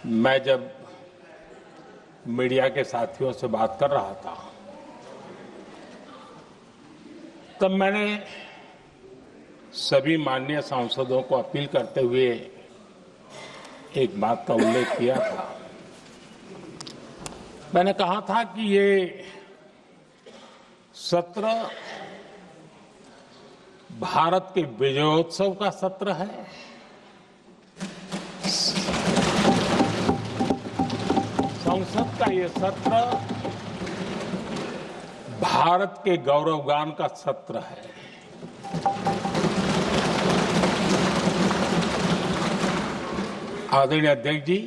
मैं जब मीडिया के साथियों से बात कर रहा था तब मैंने सभी माननीय सांसदों को अपील करते हुए एक बात का उल्लेख किया था। मैंने कहा था कि ये सत्र भारत के विजयोत्सव का सत्र है। संसद का ये सत्र भारत के गौरवगान का सत्र है। आदरणीय अध्यक्ष जी,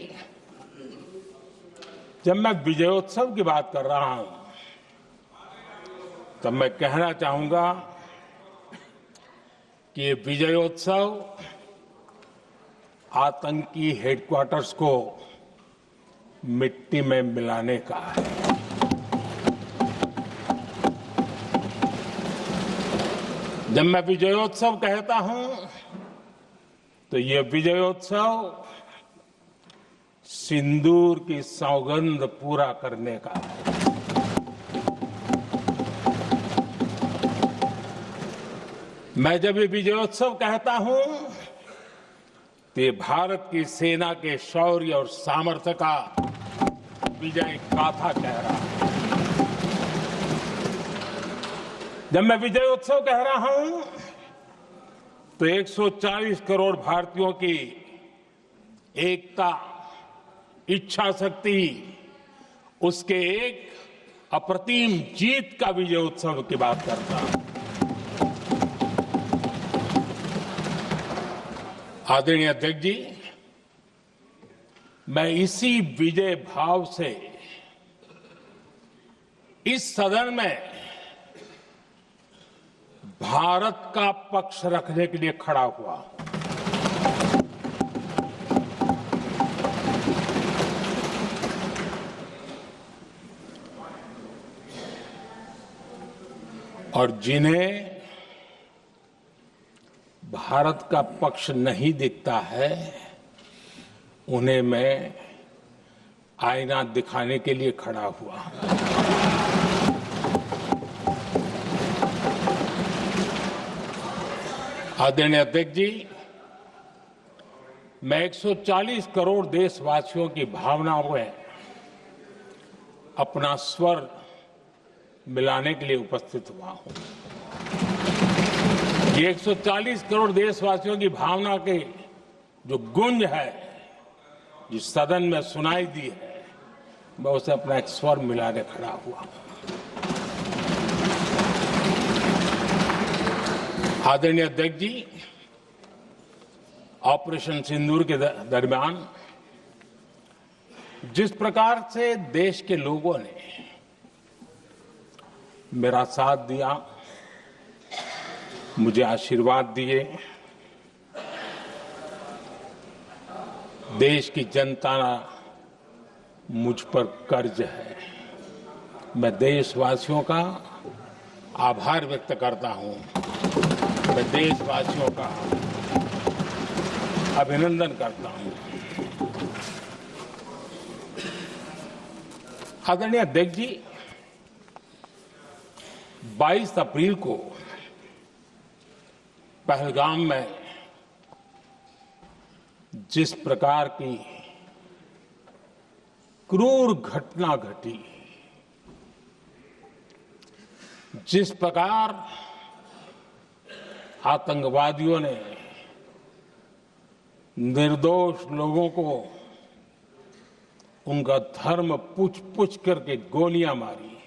जब मैं विजयोत्सव की बात कर रहा हूं तब मैं कहना चाहूंगा कि ये विजयोत्सव आतंकी हेडक्वार्टर्स को मिट्टी में मिलाने का है। जब मैं विजयोत्सव कहता हूं तो ये विजयोत्सव सिंदूर की सौगंध पूरा करने का है। मैं जब ये विजयोत्सव कहता हूं तो ये भारत की सेना के शौर्य और सामर्थ्य का विजय गाथा कह रहा है। जब मैं विजयोत्सव कह रहा हूं तो 140 करोड़ भारतीयों की एकता, इच्छा शक्ति, उसके एक अप्रतिम जीत का विजयोत्सव की बात करता हूं। आदरणीय अध्यक्ष जी, मैं इसी विजय भाव से इस सदन में भारत का पक्ष रखने के लिए खड़ा हुआ। और जिन्हें भारत का पक्ष नहीं दिखता है उन्हें मैं आईना दिखाने के लिए खड़ा हुआ। आदरणीय अध्यक्ष जी, मैं 140 करोड़ देशवासियों की भावनाओं में अपना स्वर मिलाने के लिए उपस्थित हुआ हूं। ये 140 करोड़ देशवासियों की भावना के जो गूंज है, जिस सदन में सुनाई दी है, मैं उसे अपना एक स्वर मिलाने खड़ा हुआ। आदरणीय अध्यक्ष जी, ऑपरेशन सिंदूर के दरमियान जिस प्रकार से देश के लोगों ने मेरा साथ दिया, मुझे आशीर्वाद दिए, देश की जनता मुझ पर कर्ज है। मैं देशवासियों का आभार व्यक्त करता हूं। मैं देशवासियों का अभिनंदन करता हूं। आदरणीय अध्यक्ष जी, 22 अप्रैल को पहलगाम में जिस प्रकार की क्रूर घटना घटी, जिस प्रकार आतंकवादियों ने निर्दोष लोगों को उनका धर्म पूछ पूछ करके गोलियां मारी,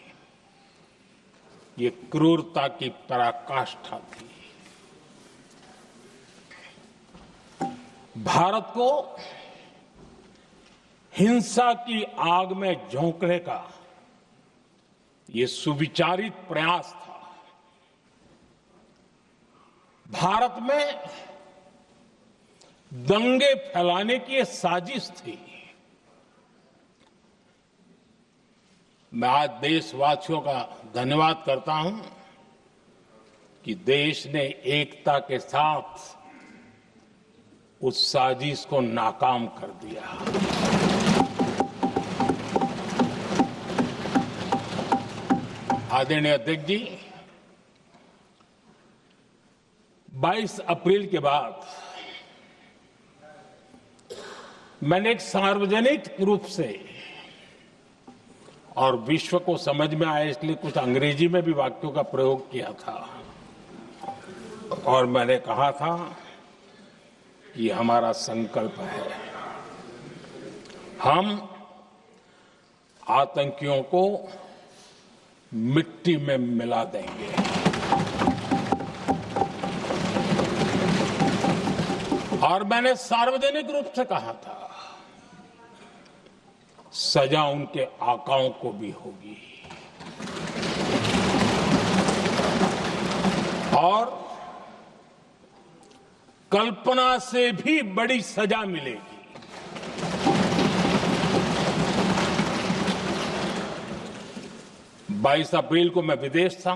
ये क्रूरता की पराकाष्ठा थी। भारत को हिंसा की आग में झोंकने का ये सुविचारित प्रयास था। भारत में दंगे फैलाने की ये साजिश थी। मैं आज देशवासियों का धन्यवाद करता हूं कि देश ने एकता के साथ उस साजिश को नाकाम कर दिया। आदरणीय अध्यक्ष जी, 22 अप्रैल के बाद मैंने एक सार्वजनिक रूप से और विश्व को समझ में आए इसलिए कुछ अंग्रेजी में भी वाक्यों का प्रयोग किया था और मैंने कहा था कि हमारा संकल्प है, हम आतंकियों को मिट्टी में मिला देंगे। और मैंने सार्वजनिक रूप से कहा था, सजा उनके आकाओं को भी होगी और कल्पना से भी बड़ी सजा मिलेगी। 22 अप्रैल को मैं विदेश था,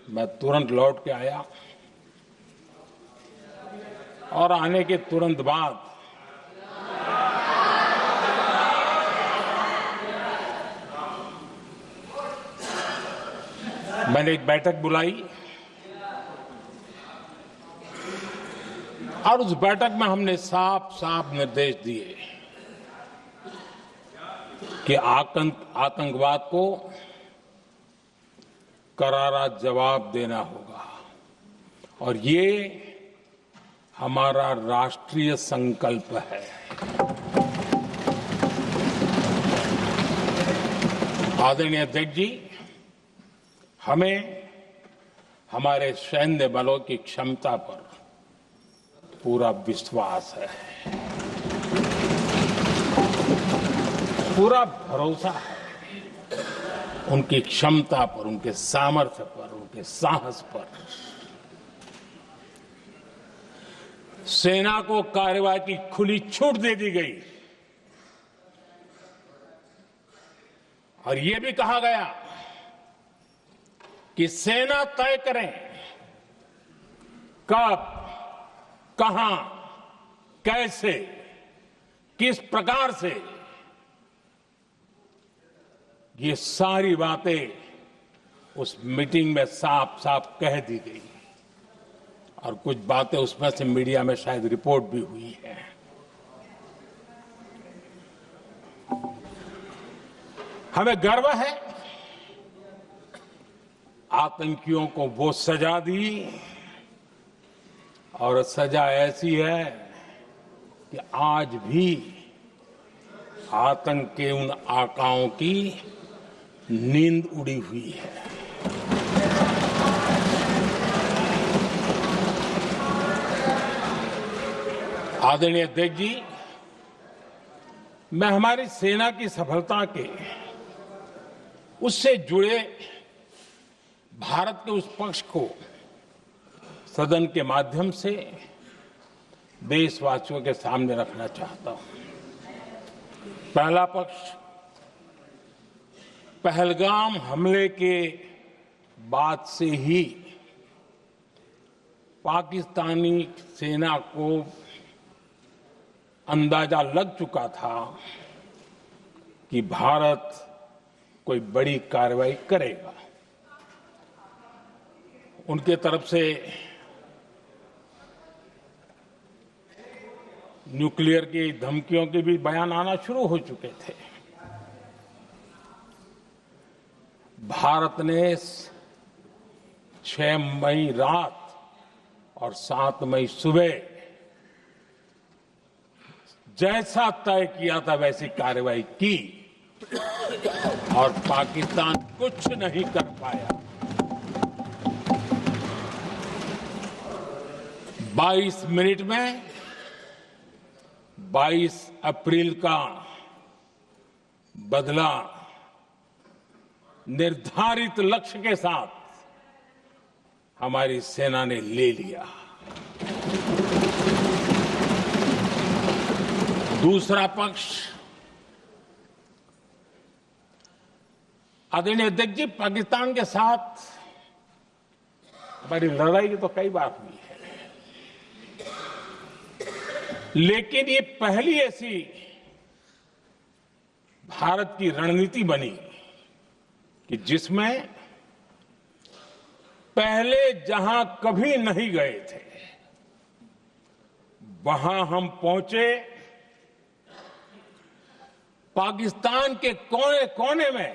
मैं तुरंत लौट के आया और आने के तुरंत बाद मैंने एक बैठक बुलाई और उस बैठक में हमने साफ साफ निर्देश दिए कि आतंकवाद को करारा जवाब देना होगा और ये हमारा राष्ट्रीय संकल्प है। आदरणीय अध्यक्ष जी, हमें हमारे सैन्य बलों की क्षमता पर पूरा विश्वास है, पूरा भरोसा है उनकी क्षमता पर, उनके सामर्थ्य पर, उनके साहस पर। सेना को कार्रवाई की खुली छूट दे दी गई और यह भी कहा गया कि सेना तय करें कब, कहां, कैसे, किस प्रकार से। ये सारी बातें उस मीटिंग में साफ साफ कह दी गई और कुछ बातें उसमें से मीडिया में शायद रिपोर्ट भी हुई है। हमें गर्व है, आतंकियों को वो सजा दी और सजा ऐसी है कि आज भी आतंक के उन आकाओं की नींद उड़ी हुई है। आदरणीय अध्यक्ष जी, मैं हमारी सेना की सफलता के उससे जुड़े भारत के उस पक्ष को सदन के माध्यम से देशवासियों के सामने रखना चाहता हूं। पहला पक्ष, पहलगाम हमले के बाद से ही पाकिस्तानी सेना को अंदाजा लग चुका था कि भारत कोई बड़ी कार्रवाई करेगा। उनके तरफ से न्यूक्लियर की धमकियों के भी बयान आना शुरू हो चुके थे। भारत ने 6 मई रात और 7 मई सुबह जैसा तय किया था वैसी कार्रवाई की और पाकिस्तान कुछ नहीं कर पाया। 22 मिनट में 22 अप्रैल का बदला निर्धारित लक्ष्य के साथ हमारी सेना ने ले लिया। दूसरा पक्ष, आदरणीय अध्यक्ष जी, पाकिस्तान के साथ हमारी लड़ाई तो कई बार हुई है, लेकिन ये पहली ऐसी भारत की रणनीति बनी कि जिसमें पहले जहां कभी नहीं गए थे वहां हम पहुंचे, पाकिस्तान के कोने कोने में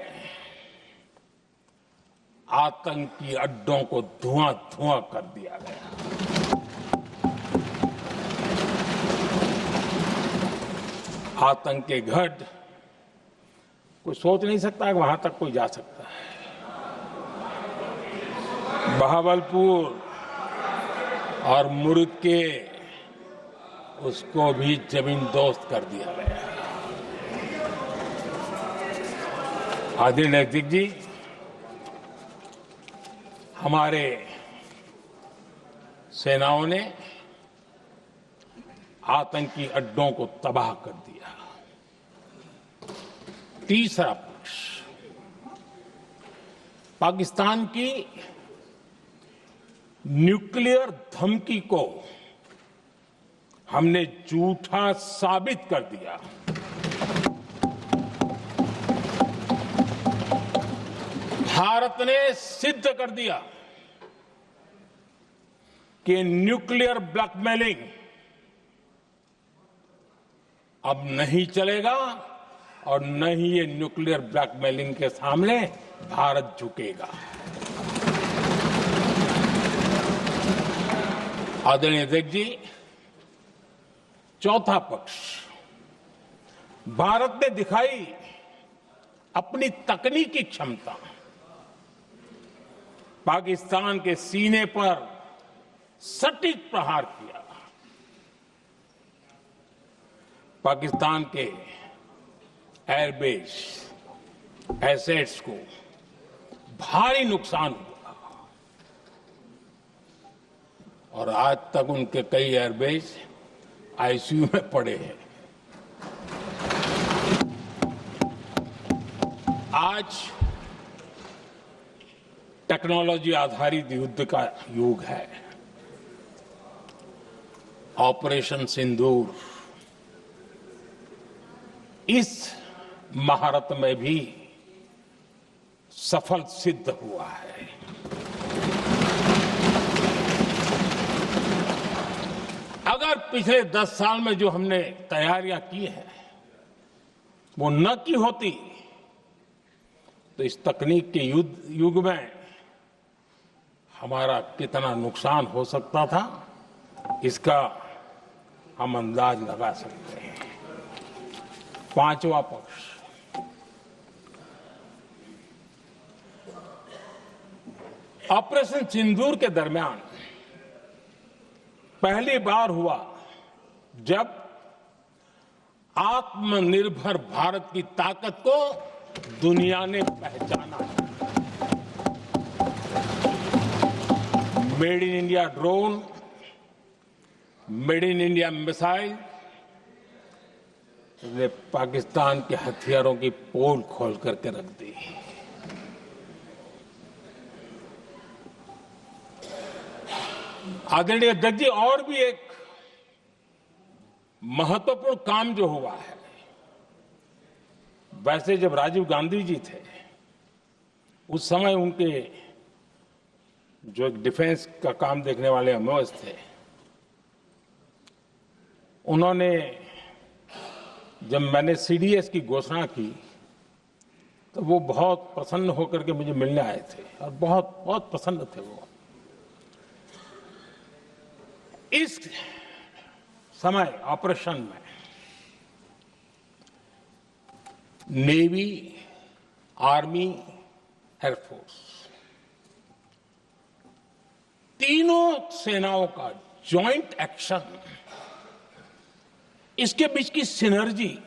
आतंकी अड्डों को धुआं धुआं कर दिया गया। आतंक के गढ़ कोई सोच नहीं सकता कि वहां तक कोई जा सकता है। बहावलपुर और मुर्गे उसको भी जमीन दोस्त कर दिया गया। आदरणीय अध्यक्ष जी, हमारे सेनाओं ने आतंकी अड्डों को तबाह कर दिया। तीसरा पक्ष, पाकिस्तान की न्यूक्लियर धमकी को हमने झूठा साबित कर दिया। भारत ने सिद्ध कर दिया कि न्यूक्लियर ब्लैकमेलिंग अब नहीं चलेगा और न ही ये न्यूक्लियर ब्लैकमेलिंग के सामने भारत झुकेगा। आदरणीय अध्यक्ष जी, चौथा पक्ष, भारत ने दिखाई अपनी तकनीकी क्षमता। पाकिस्तान के सीने पर सटीक प्रहार किया। पाकिस्तान के एयरबेस एसेट्स को भारी नुकसान हुआ और आज तक उनके कई एयरबेस आईसीयू में पड़े हैं। आज टेक्नोलॉजी आधारित युद्ध का युग है। ऑपरेशन सिंदूर इस महारत में भी सफल सिद्ध हुआ है। अगर पिछले 10 साल में जो हमने तैयारियां की हैं वो न की होती तो इस तकनीक के युग में हमारा कितना नुकसान हो सकता था, इसका हम अंदाज लगा सकते हैं। पांचवा पक्ष, ऑपरेशन सिंदूर के दरमियान पहली बार हुआ जब आत्मनिर्भर भारत की ताकत को दुनिया ने पहचाना। Made in India drone, made in India missile ने पाकिस्तान के हथियारों की पोल खोल करके रख दी। आदरणीय अध्यक्ष जी, और भी एक महत्वपूर्ण काम जो हुआ है, वैसे जब राजीव गांधी जी थे उस समय उनके जो एक डिफेंस का काम देखने वाले एमओएस थे, उन्होंने जब मैंने सीडीएस की घोषणा की तो वो बहुत प्रसन्न होकर के मुझे मिलने आए थे और बहुत बहुत प्रसन्न थे वो। इस समय ऑपरेशन में नेवी, आर्मी, एयरफोर्स तीनों सेनाओं का जॉइंट एक्शन, इसके बीच की सिनर्जी,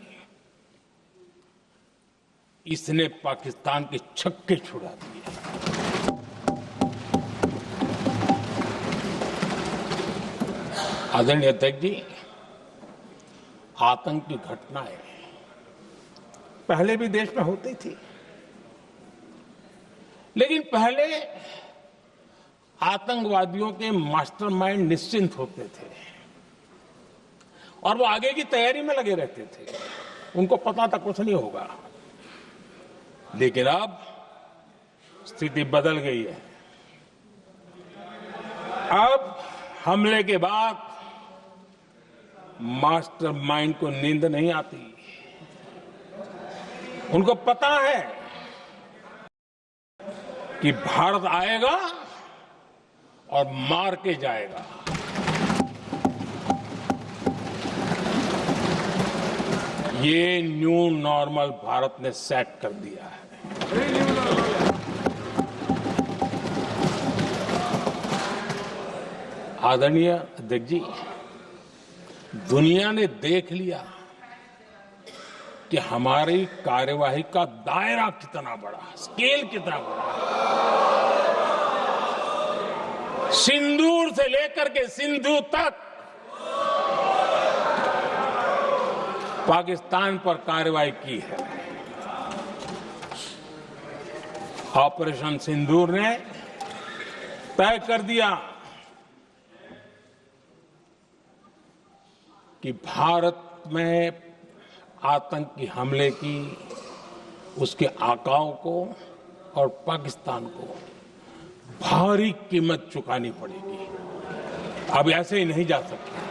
इसने पाकिस्तान के छक्के छुड़ा दिए। आदरणीय अध्यक्ष जी, आतंक की घटनाएं पहले भी देश में होती थी, लेकिन पहले आतंकवादियों के मास्टरमाइंड निश्चिंत होते थे और वो आगे की तैयारी में लगे रहते थे। उनको पता था कुछ नहीं होगा। लेकिन अब स्थिति बदल गई है। अब हमले के बाद मास्टरमाइंड को नींद नहीं आती। उनको पता है कि भारत आएगा और मार के जाएगा। ये न्यू नॉर्मल भारत ने सेट कर दिया है। आदरणीय अध्यक्ष जी, दुनिया ने देख लिया कि हमारी कार्यवाही का दायरा कितना बड़ा, स्केल कितना बड़ा। सिंदूर से लेकर के सिंधु तक पाकिस्तान पर कार्रवाई की है। ऑपरेशन सिंदूर ने तय कर दिया कि भारत में आतंकी हमले की उसके आकाओं को और पाकिस्तान को भारी कीमत चुकानी पड़ेगी। अब ऐसे ही नहीं जा सकते।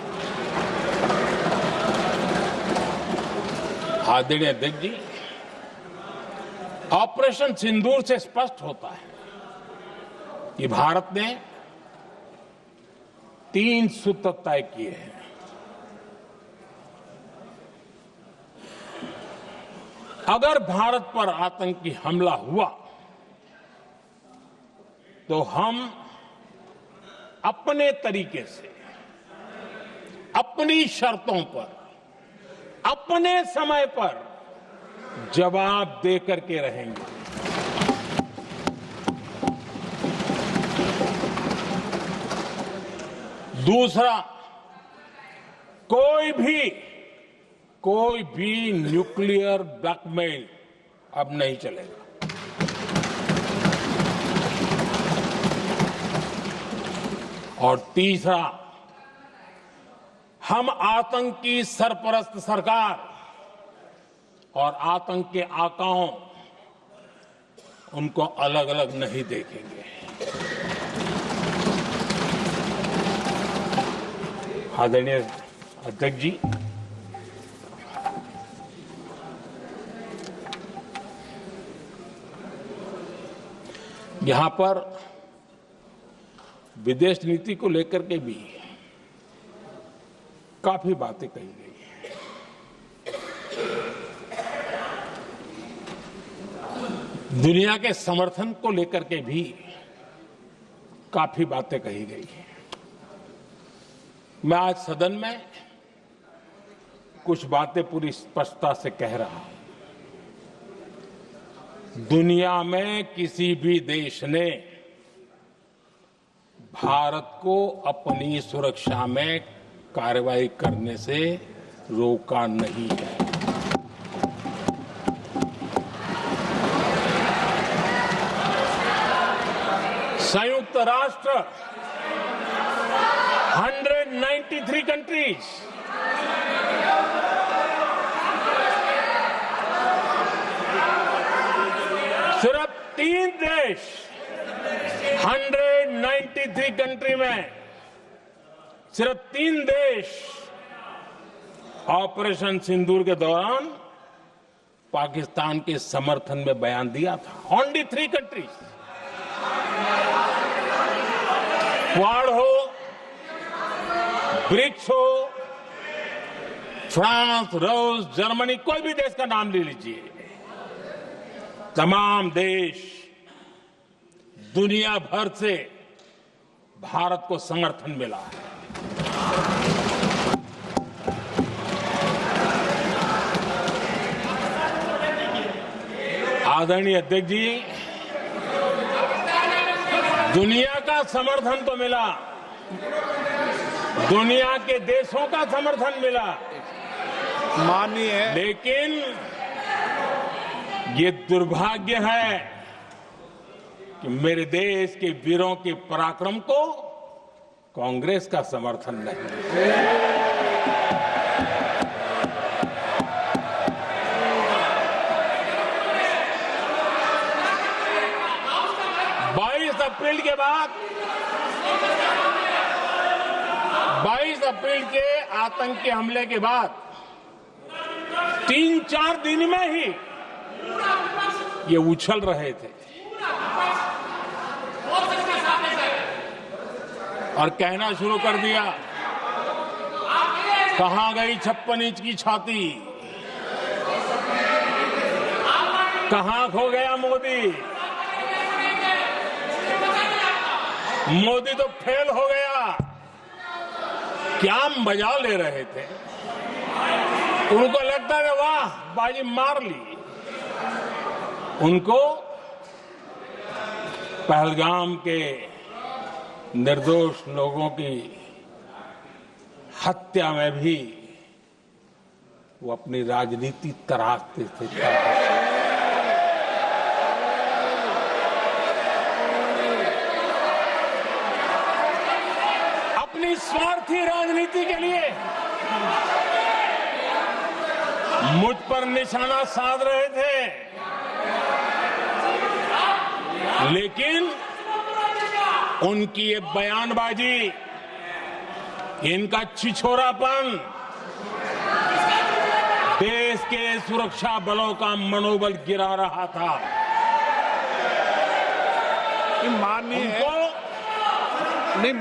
आदरणीय अध्यक्ष जी, ऑपरेशन सिंदूर से स्पष्ट होता है कि भारत ने 3 सूत्र तय किए हैं। अगर भारत पर आतंकी हमला हुआ तो हम अपने तरीके से, अपनी शर्तों पर, अपने समय पर जवाब दे करके रहेंगे। दूसरा, कोई भी न्यूक्लियर ब्लैकमेल अब नहीं चलेगा। और तीसरा, हम आतंक की सरपरस्त सरकार और आतंक के आकाओं उनको अलग अलग नहीं देखेंगे। आदरणीय अध्यक्ष जी, यहां पर विदेश नीति को लेकर के भी काफी बातें कही गई हैं। दुनिया के समर्थन को लेकर के भी काफी बातें कही गई हैं। मैं आज सदन में कुछ बातें पूरी स्पष्टता से कह रहा हूं। दुनिया में किसी भी देश ने भारत को अपनी सुरक्षा में कार्रवाई करने से रोका नहीं है। संयुक्त राष्ट्र 193 कंट्रीज, सिर्फ 3 देश 193 कंट्री में सिर्फ 3 देश ऑपरेशन सिंदूर के दौरान पाकिस्तान के समर्थन में बयान दिया था। Only 3 countries. क्वाड हो, ब्रिक्स हो, फ्रांस, रूस, जर्मनी, कोई भी देश का नाम ले लीजिए, तमाम देश दुनिया भर से भारत को समर्थन मिला है। आदरणीय अध्यक्ष जी, दुनिया का समर्थन तो मिला, दुनिया के देशों का समर्थन मिला, माननीय, लेकिन ये दुर्भाग्य है कि मेरे देश के वीरों के पराक्रम को कांग्रेस का समर्थन नहीं। अप्रैल के बाद 22 अप्रैल के आतंकी हमले के बाद 3-4 दिन में ही ये उछल रहे थे और कहना शुरू कर दिया, कहां गई 56 इंच की छाती, कहां खो गया मोदी, मोदी तो फेल हो गया। क्या मजा ले रहे थे, उनको लगता है वाह बाजी मार ली। उनको पहलगाम के निर्दोष लोगों की हत्या में भी वो अपनी राजनीति तराशते थे। अपनी स्वार्थी राजनीति के लिए मुझ पर निशाना साध रहे थे, लेकिन उनकी ये बयानबाजी, इनका छिछोरापन देश के सुरक्षा बलों का मनोबल गिरा रहा था।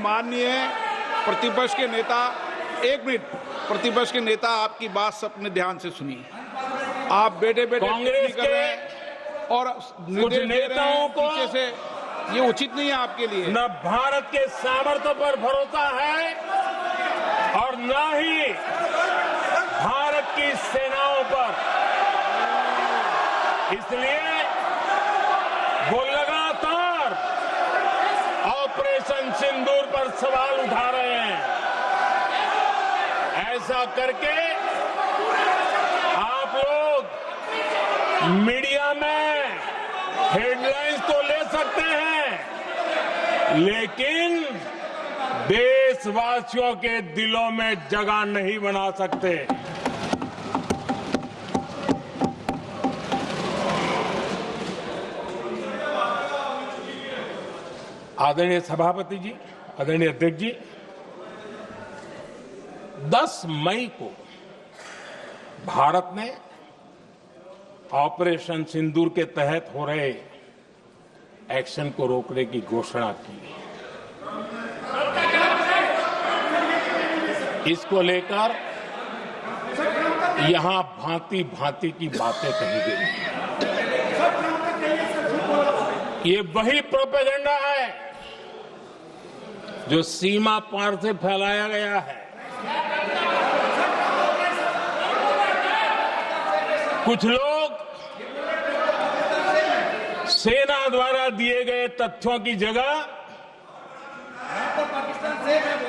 माननीय प्रतिपक्ष के नेता, एक मिनट, प्रतिपक्ष के नेता आपकी बात सबने ध्यान से सुनी। आप बेटे कांग्रेस कर रहे हैं और कुछ नेताओं को पीछे से, ये उचित नहीं है आपके लिए। न भारत के सामर्थ्य पर भरोसा है और न ही भारत की सेनाओं पर, इसलिए वो लगातार ऑपरेशन सिंदूर पर सवाल उठा रहे हैं। ऐसा करके आप लोग मीडिया में हेडलाइंस तो ले सकते हैं, लेकिन देशवासियों के दिलों में जगह नहीं बना सकते। आदरणीय सभापति जी, आदरणीय अध्यक्ष जी, 10 मई को भारत ने ऑपरेशन सिंदूर के तहत हो रहे एक्शन को रोकने की घोषणा की। इसको लेकर यहां भांति भांति की बातें कही गई। ये वही प्रोपेगेंडा है जो सीमा पार से फैलाया गया है। कुछ लोग सेना द्वारा दिए गए तथ्यों की जगह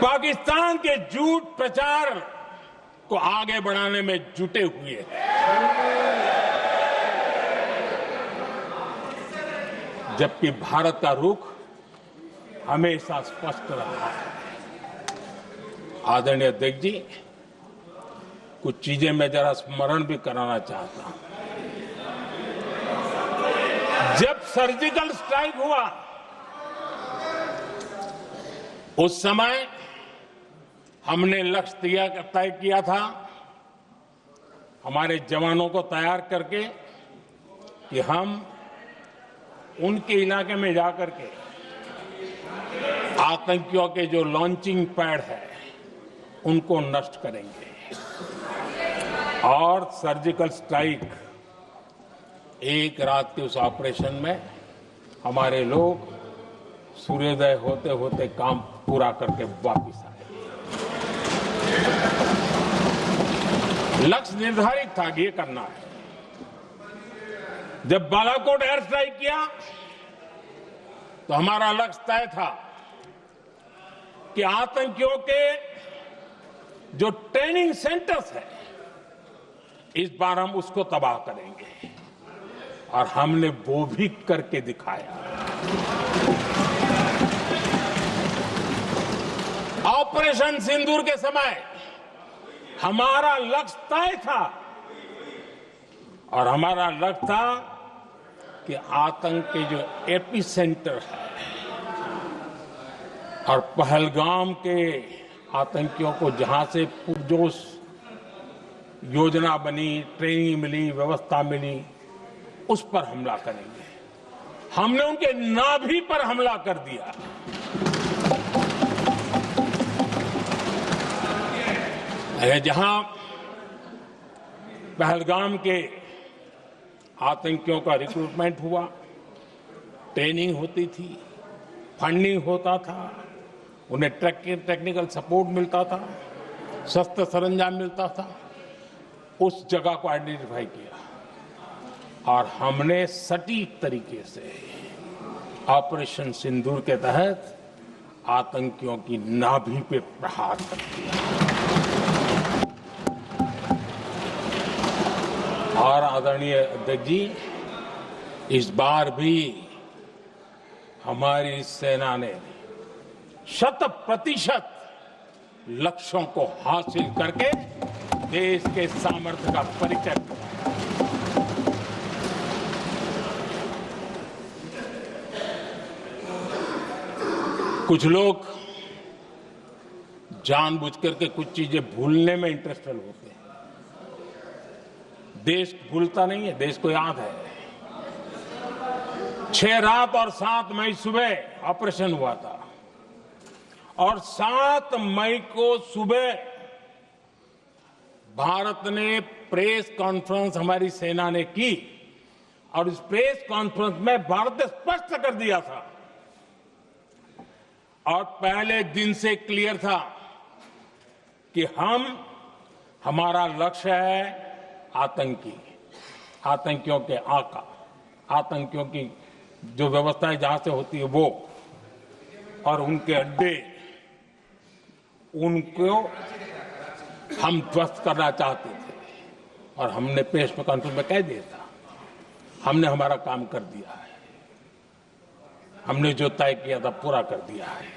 पाकिस्तान के झूठ प्रचार को आगे बढ़ाने में जुटे हुए हैं, जबकि भारत का रुख हमेशा स्पष्ट रहा है। आदरणीय अध्यक्ष जी, कुछ चीजें मैं जरा स्मरण भी कराना चाहता हूं। जब सर्जिकल स्ट्राइक हुआ, उस समय हमने लक्ष्य तय किया था, हमारे जवानों को तैयार करके, कि हम उनके इलाके में जाकर के आतंकियों के जो लॉन्चिंग पैड है उनको नष्ट करेंगे। और सर्जिकल स्ट्राइक, एक रात के उस ऑपरेशन में हमारे लोग सूर्योदय होते होते काम पूरा करके वापस आए। लक्ष्य निर्धारित था कि ये करना है। जब बालाकोट एयर स्ट्राइक किया तो हमारा लक्ष्य तय था कि आतंकियों के जो ट्रेनिंग सेंटर्स है, इस बार हम उसको तबाह करेंगे, और हमने वो भी करके दिखाया। ऑपरेशन सिंदूर के समय हमारा लक्ष्य तय था, और हमारा लक्ष्य था कि आतंक के जो एपी सेंटर है और पहलगाम के आतंकियों को जहां से पुरजोश योजना बनी, ट्रेनिंग मिली, व्यवस्था मिली, उस पर हमला करेंगे। हमने उनके नाभि पर हमला कर दिया। जहां पहलगाम के आतंकियों का रिक्रूटमेंट हुआ, ट्रेनिंग होती थी, फंडिंग होता था, उन्हें टेक्निकल सपोर्ट मिलता था, शस्त्र सरंजाम मिलता था, उस जगह को आइडेंटिफाई किया और हमने सटीक तरीके से ऑपरेशन सिंदूर के तहत आतंकियों की नाभि पे प्रहार कर दिया। और आदरणीय अध्यक्ष जी, इस बार भी हमारी सेना ने 100% लक्ष्यों को हासिल करके देश के सामर्थ्य का परिचय दिया। कुछ लोग जानबूझ करके कुछ चीजें भूलने में इंटरेस्टेड होते हैं। देश भूलता नहीं है, देश को याद है। 6 रात और 7 मई सुबह ऑपरेशन हुआ था और 7 मई को सुबह भारत ने प्रेस कॉन्फ्रेंस हमारी सेना ने की और इस प्रेस कॉन्फ्रेंस में भारत ने स्पष्ट कर दिया था और पहले दिन से क्लियर था कि हमारा लक्ष्य है आतंकियों के आका, आतंकियों की जो व्यवस्थाएं जहां से होती है वो और उनके अड्डे, उनको हम ध्वस्त करना चाहते थे और हमने प्रेस कॉन्फ्रेंस में कह दिया था, हमने हमारा काम कर दिया है, हमने जो तय किया था पूरा कर दिया है।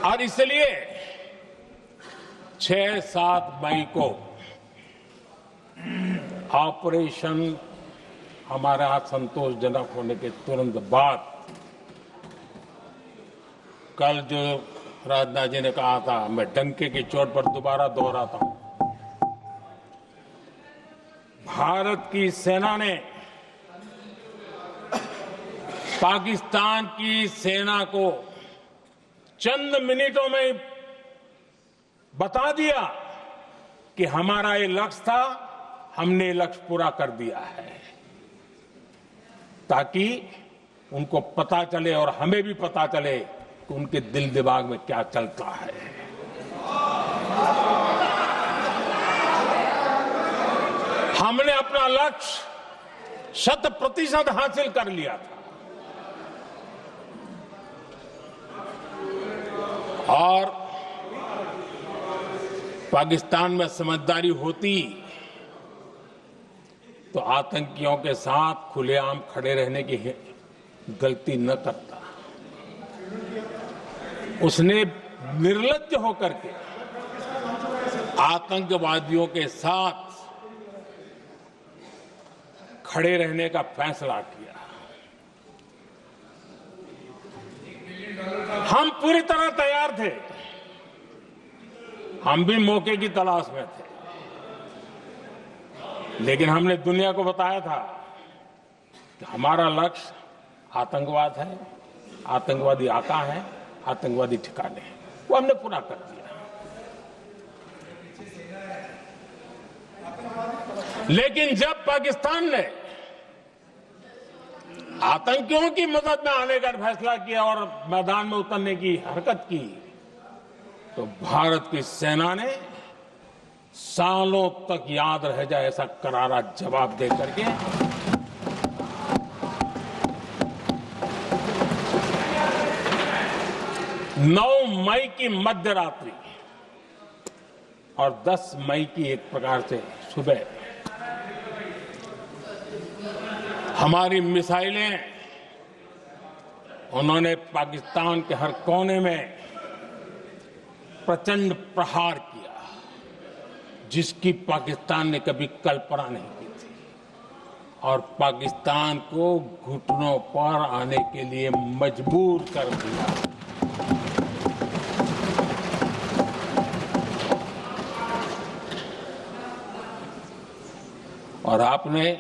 और इसलिए 6-7 मई को ऑपरेशन हमारा संतोषजनक होने के तुरंत बाद कल जो राजनाथ जी ने कहा था, मैं डंके की चोट पर दोबारा दोहराता हूं, भारत की सेना ने पाकिस्तान की सेना को चंद मिनटों में बता दिया कि हमारा ये लक्ष्य था, हमने ये लक्ष्य पूरा कर दिया है, ताकि उनको पता चले और हमें भी पता चले कि उनके दिल दिमाग में क्या चलता है। हमने अपना लक्ष्य 100% हासिल कर लिया था और पाकिस्तान में समझदारी होती तो आतंकियों के साथ खुलेआम खड़े रहने की गलती न करता। उसने निर्लज्ज होकर के आतंकवादियों के साथ खड़े रहने का फैसला किया। हम पूरी तरह तैयार थे, हम भी मौके की तलाश में थे, लेकिन हमने दुनिया को बताया था कि हमारा लक्ष्य आतंकवाद है, आतंकवादी आका है, आतंकवादी ठिकाने हैं, वो हमने पूरा कर दिया। लेकिन जब पाकिस्तान ने आतंकियों की मदद में आने का फैसला किया और मैदान में उतरने की हरकत की, तो भारत की सेना ने सालों तक याद रह जाए ऐसा करारा जवाब दे करके 9 मई की मध्यरात्रि और 10 मई की एक प्रकार से सुबह हमारी मिसाइलें उन्होंने पाकिस्तान के हर कोने में प्रचंड प्रहार किया जिसकी पाकिस्तान ने कभी कल्पना नहीं की थी। और पाकिस्तान को घुटनों पर आने के लिए मजबूर कर दिया। और आपने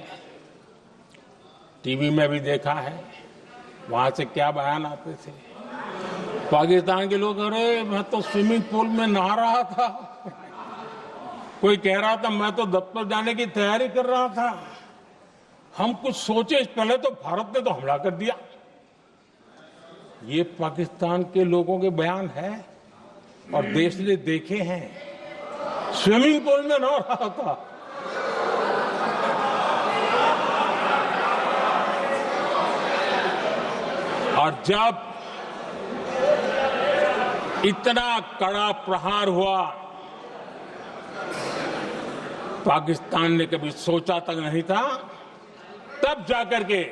टीवी में भी देखा है, वहां से क्या बयान आते थे। पाकिस्तान के लोग, अरे मैं तो स्विमिंग पूल में नहा रहा था, कोई कह रहा था मैं तो दफ्तर जाने की तैयारी कर रहा था। हम कुछ सोचे पहले तो भारत ने तो हमला कर दिया। ये पाकिस्तान के लोगों के बयान है और देश ने देखे हैं। स्विमिंग पूल में नहा रहा था। और जब इतना कड़ा प्रहार हुआ, पाकिस्तान ने कभी सोचा तक नहीं था, तब जाकर के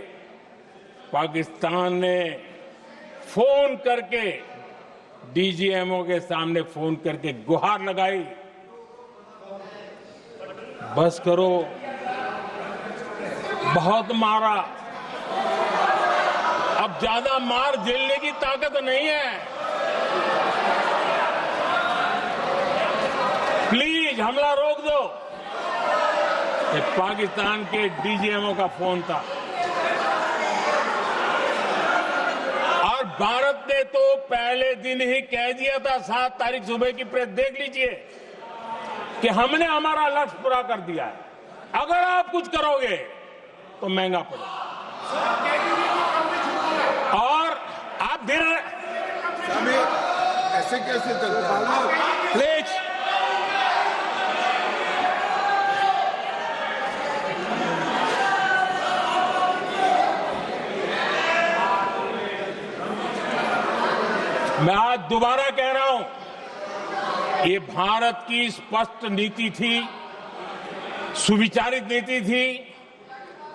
पाकिस्तान ने फोन करके डीजीएमओ के सामने फोन करके गुहार लगाई, बस करो, बहुत मारा, अब ज्यादा मार झेलने की ताकत नहीं है, प्लीज हमला रोक दो। ये पाकिस्तान के डीजीएमओ का फोन था। और भारत ने तो पहले दिन ही कह दिया था, 7 तारीख सुबह की प्रेस देख लीजिए, कि हमने हमारा लक्ष्य पूरा कर दिया है, अगर आप कुछ करोगे तो महंगा पड़ेगा। और आप धीरे ऐसे कैसे चलता है? प्लीज मैं आज दोबारा कह रहा हूं, ये भारत की स्पष्ट नीति थी, सुविचारित नीति थी,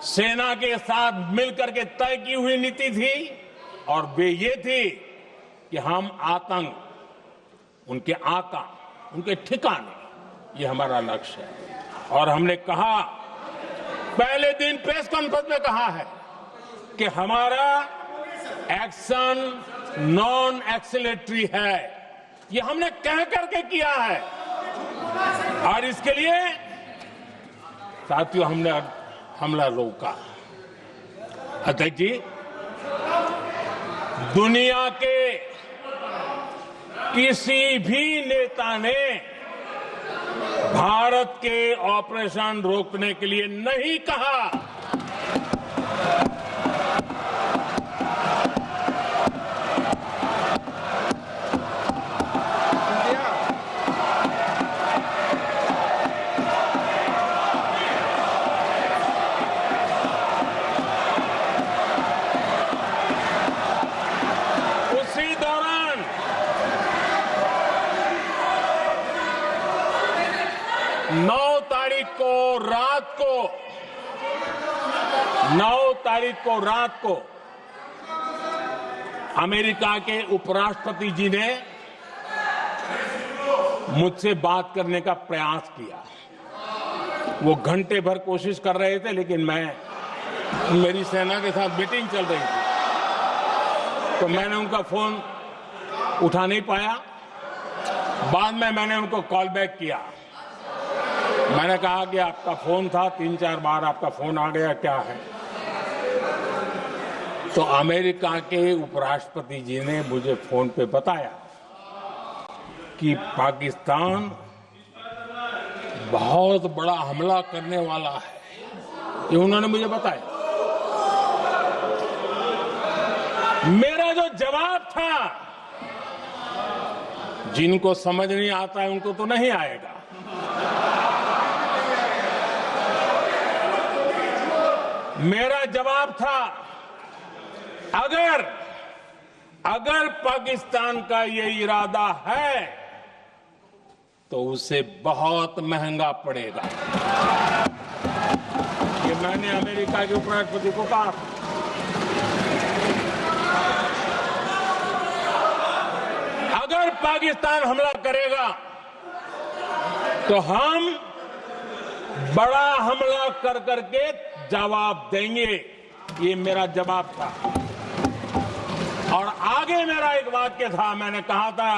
सेना के साथ मिलकर के तय की हुई नीति थी, और वे ये थी कि हम आतंक, उनके आका, उनके ठिकाने, ये हमारा लक्ष्य है। और हमने कहा, पहले दिन प्रेस कॉन्फ्रेंस में कहा है कि हमारा एक्शन नॉन एक्सीलेटरी है, ये हमने कह करके किया है। और इसके लिए साथियों हमने हमला रोका। अध्यक्ष जी, दुनिया के किसी भी नेता ने भारत के ऑपरेशन रोकने के लिए नहीं कहा। उसी दौरान 9 तारीख को रात को अमेरिका के उपराष्ट्रपति जी ने मुझसे बात करने का प्रयास किया। वो घंटे भर कोशिश कर रहे थे, लेकिन मेरी सेना के साथ मीटिंग चल रही थी, तो मैंने उनका फोन उठा नहीं पाया। बाद में मैंने उनको कॉल बैक किया। मैंने कहा कि आपका फोन था, 3-4 बार आपका फोन आ गया, क्या है? तो अमेरिका के उपराष्ट्रपति जी ने मुझे फोन पे बताया कि पाकिस्तान बहुत बड़ा हमला करने वाला है, ये उन्होंने मुझे बताया। मेरा जो जवाब था, जिनको समझ नहीं आता है उनको तो नहीं आएगा, मेरा जवाब था, अगर पाकिस्तान का ये इरादा है तो उसे बहुत महंगा पड़ेगा। ये मैंने अमेरिका के उपराष्ट्रपति को कहा। अगर पाकिस्तान हमला करेगा तो हम बड़ा हमला कर करके जवाब देंगे, ये मेरा जवाब था। और आगे मेरा एक वाक्य था, मैंने कहा था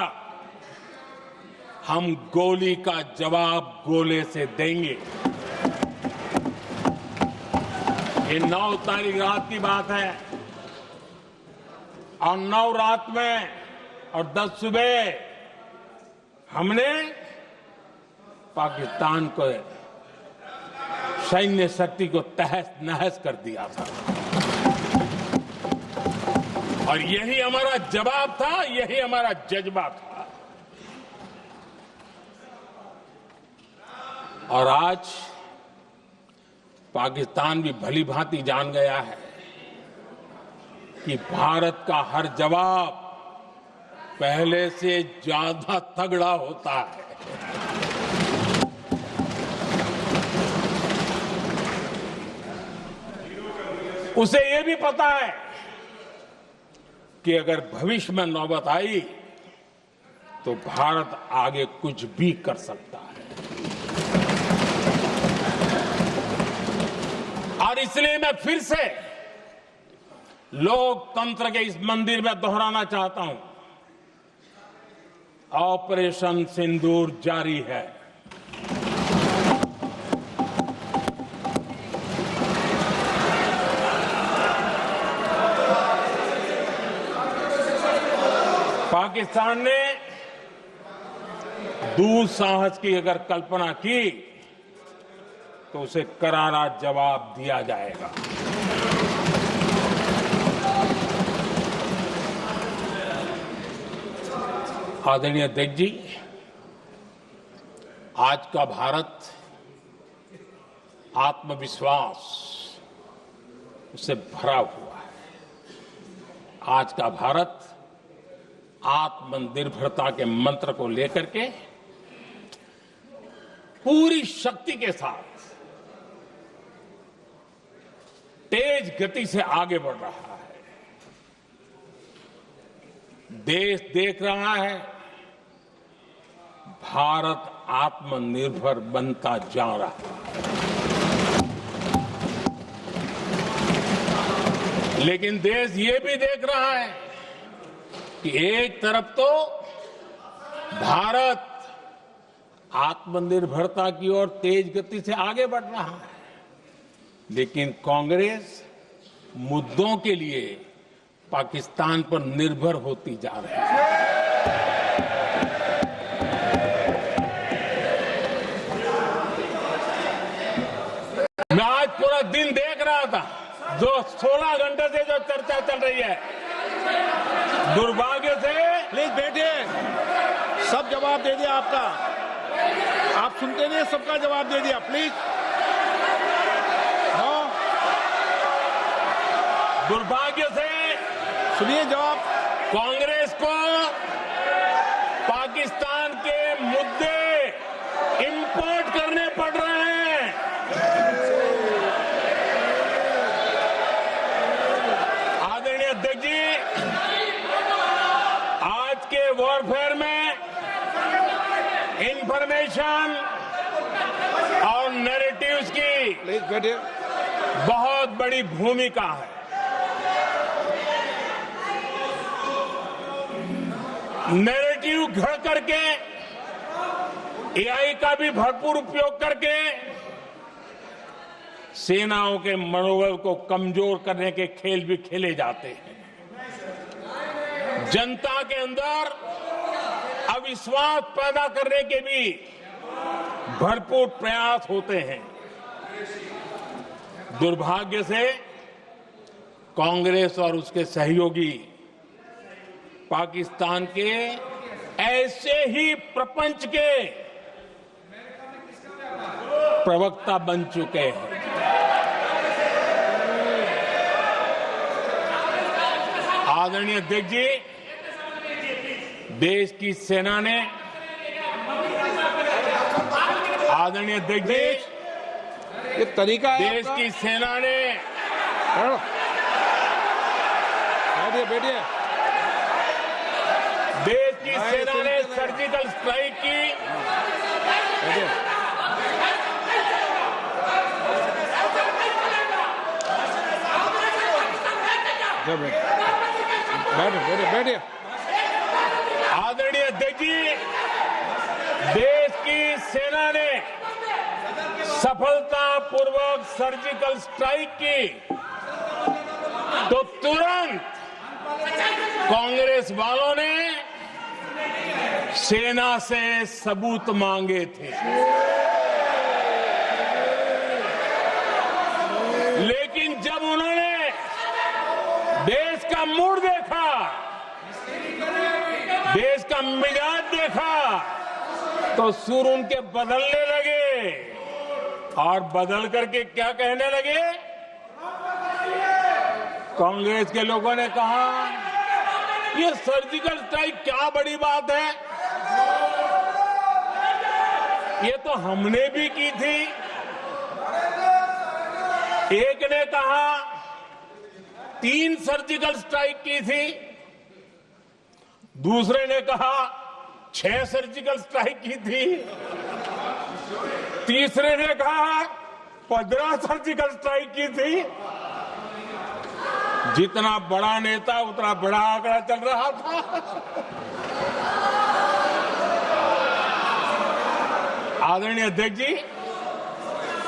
हम गोली का जवाब गोले से देंगे। ये 9 तारीख रात की बात है और 9 रात में और 10 सुबह हमने पाकिस्तान को सैन्य शक्ति को तहस नहस कर दिया था। और यही हमारा जवाब था, यही हमारा जज्बा था। और आज पाकिस्तान भी भली भांति जान गया है कि भारत का हर जवाब पहले से ज्यादा तगड़ा होता है। उसे यह भी पता है कि अगर भविष्य में नौबत आई तो भारत आगे कुछ भी कर सकता है। और इसलिए मैं फिर से लोकतंत्र के इस मंदिर में दोहराना चाहता हूं, ऑपरेशन सिंदूर जारी है। पाकिस्तान ने दुस्साहस की अगर कल्पना की तो उसे करारा जवाब दिया जाएगा। आदरणीय अध्यक्ष जी, आज का भारत आत्मविश्वास से भरा हुआ है। आज का भारत आत्मनिर्भरता के मंत्र को लेकर के पूरी शक्ति के साथ तेज गति से आगे बढ़ रहा है। देश देख रहा है भारत आत्मनिर्भर बनता जा रहा है। लेकिन देश ये भी देख रहा है कि एक तरफ तो भारत आत्मनिर्भरता की ओर तेज गति से आगे बढ़ रहा है, लेकिन कांग्रेस मुद्दों के लिए पाकिस्तान पर निर्भर होती जा रही है। मैं आज पूरा दिन देख रहा था, जो 16 घंटे से जो चर्चा चल रही है, दुर्भाग्य से। प्लीज बैठिए, सब जवाब दे दिया आपका, आप सुनते नहीं, सबका जवाब दे दिया। प्लीज दुर्भाग्य से सुनिए जवाब। कांग्रेस को पाकिस्तान के मुद्दे इंपोर्ट करने पड़ रहे हैं। आदरणीय अध्यक्ष जी, आज के वॉरफेयर में इंफॉर्मेशन और नैरेटिव्स की प्लीज बैठिए। बहुत बड़ी भूमिका है। नैरेटिव घड़ करके, एआई का भी भरपूर उपयोग करके सेनाओं के मनोबल को कमजोर करने के खेल भी खेले जाते हैं। जनता के अंदर अविश्वास पैदा करने के भी भरपूर प्रयास होते हैं। दुर्भाग्य से कांग्रेस और उसके सहयोगी पाकिस्तान के ऐसे ही प्रपंच के प्रवक्ता बन चुके हैं। आदरणीय अध्यक्ष जी, देश की सेना ने, आदरणीय अध्यक्ष जी, ये तरीका है देश आपका? की सेना ने, बैठिए बैठिए। देश की सेना ने सर्जिकल स्ट्राइक की, जय बैठे बैठे बैठे। आदरणीय अध्यक्ष जी, देश की सेना ने सफलतापूर्वक सर्जिकल स्ट्राइक की तो तुरंत कांग्रेस वालों ने सेना से सबूत मांगे थे, लेकिन जब उन्होंने देश का मूड देखा, देश का मिजाज देखा, तो सुर उनके बदलने लगे और बदल करके क्या कहने लगे। कांग्रेस के लोगों ने कहा, ये सर्जिकल स्ट्राइक क्या बड़ी बात है, ये तो हमने भी की थी। एक ने कहा 3 सर्जिकल स्ट्राइक की थी, दूसरे ने कहा 6 सर्जिकल स्ट्राइक की थी, तीसरे ने कहा 15 सर्जिकल स्ट्राइक की थी। जितना बड़ा नेता उतना बड़ा आंकड़ा चल रहा था। आदरणीय अध्यक्ष जी,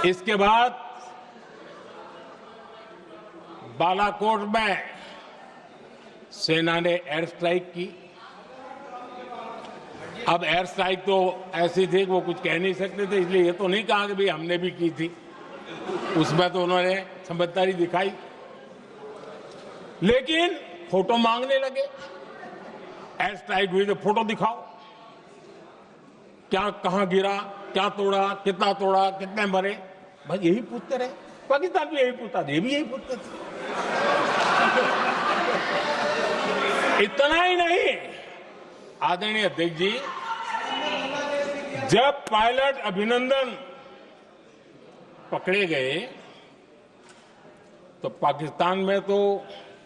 इसके बाद बालाकोट में सेना ने एयर स्ट्राइक की। अब एयर स्ट्राइक तो ऐसी थी कि वो कुछ कह नहीं सकते थे, इसलिए ये तो नहीं कहा कि भाई हमने भी की थी। उसमें तो उन्होंने समझदारी दिखाई, लेकिन फोटो मांगने लगे। एयर स्ट्राइक हुई तो फोटो दिखाओ, क्या कहां गिरा, क्या तोड़ा, कितना तोड़ा, कितने मरे, बस यही पूछते रहे। पाकिस्तान भी यही पूछता था, ये भी यही पूछते थे। इतना ही नहीं, आदरणीय अध्यक्ष जी, जब पायलट अभिनंदन पकड़े गए तो पाकिस्तान में तो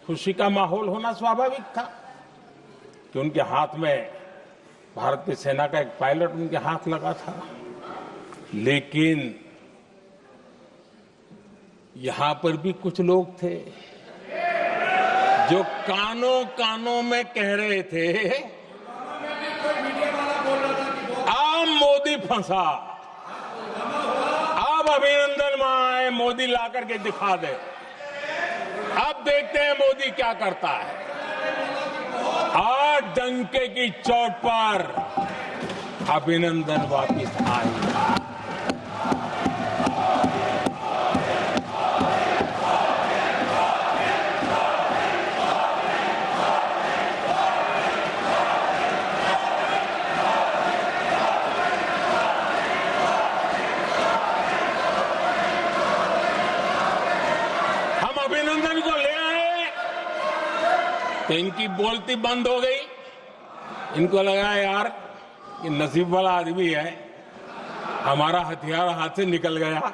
खुशी का माहौल होना स्वाभाविक था कि उनके हाथ में भारत की सेना का एक पायलट उनके हाथ लगा था। लेकिन यहां पर भी कुछ लोग थे जो कानों कानों में कह रहे थे, अब मोदी फंसा, अब अभिनंदन वहां आए, मोदी ला करके दिखा दे, अब देखते हैं मोदी क्या करता है। आज डंके की चोट पर अभिनंदन वापिस आए। अभिनंदन को ले आए तो इनकी बोलती बंद हो गई। इनको लगा यार ये नसीब वाला आदमी है, हमारा हथियार हाथ से निकल गया।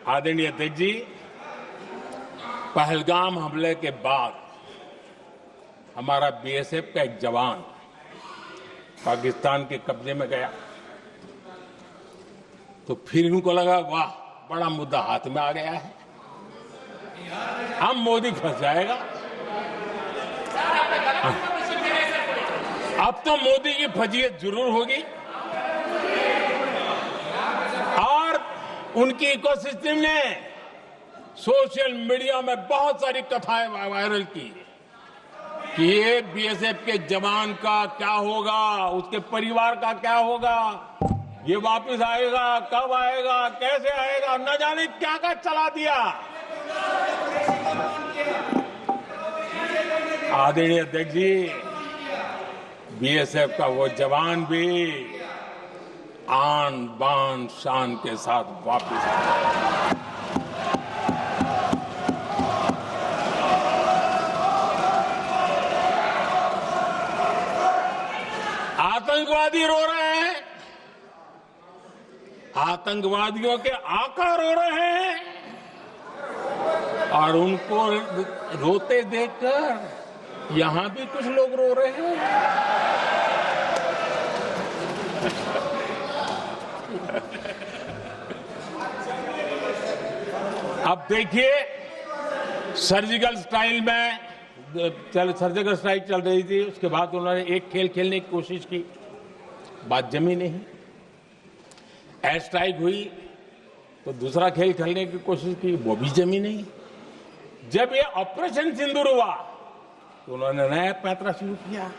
आदरणीय अध्यक्ष जी, पहलगाम हमले के बाद हमारा बीएसएफ का एक जवान पाकिस्तान के कब्जे में गया, तो फिर इनको लगा वाह बड़ा मुद्दा हाथ में आ गया है, अब मोदी फंस जाएगा। अब तो मोदी की फजीयत जरूर होगी। और उनकी इकोसिस्टम ने सोशल मीडिया में बहुत सारी कथाएं वायरल की कि ये बीएसएफ के जवान का क्या होगा, उसके परिवार का क्या होगा, ये वापस आएगा, कब आएगा, कैसे आएगा, न जाने क्या क्या चला दिया। आदरणीय अध्यक्ष जी, बीएसएफ का वो जवान भी आन बान शान के साथ वापस आया। आतंकवादी रो रहे हैं, आतंकवादियों के आका रो रहे हैं, और उनको रोते देखकर यहां भी कुछ लोग रो रहे हैं। अब देखिए, सर्जिकल स्ट्राइक में सर्जिकल स्ट्राइक चल रही थी, उसके बाद उन्होंने एक खेल खेलने की कोशिश की, बात जमी नहीं। एयर स्ट्राइक हुई तो दूसरा खेल खेलने की कोशिश की, वो भी जमी नहीं। जब ये ऑपरेशन सिंदूर हुआ तो उन्होंने नया पैंतरा शुरू किया।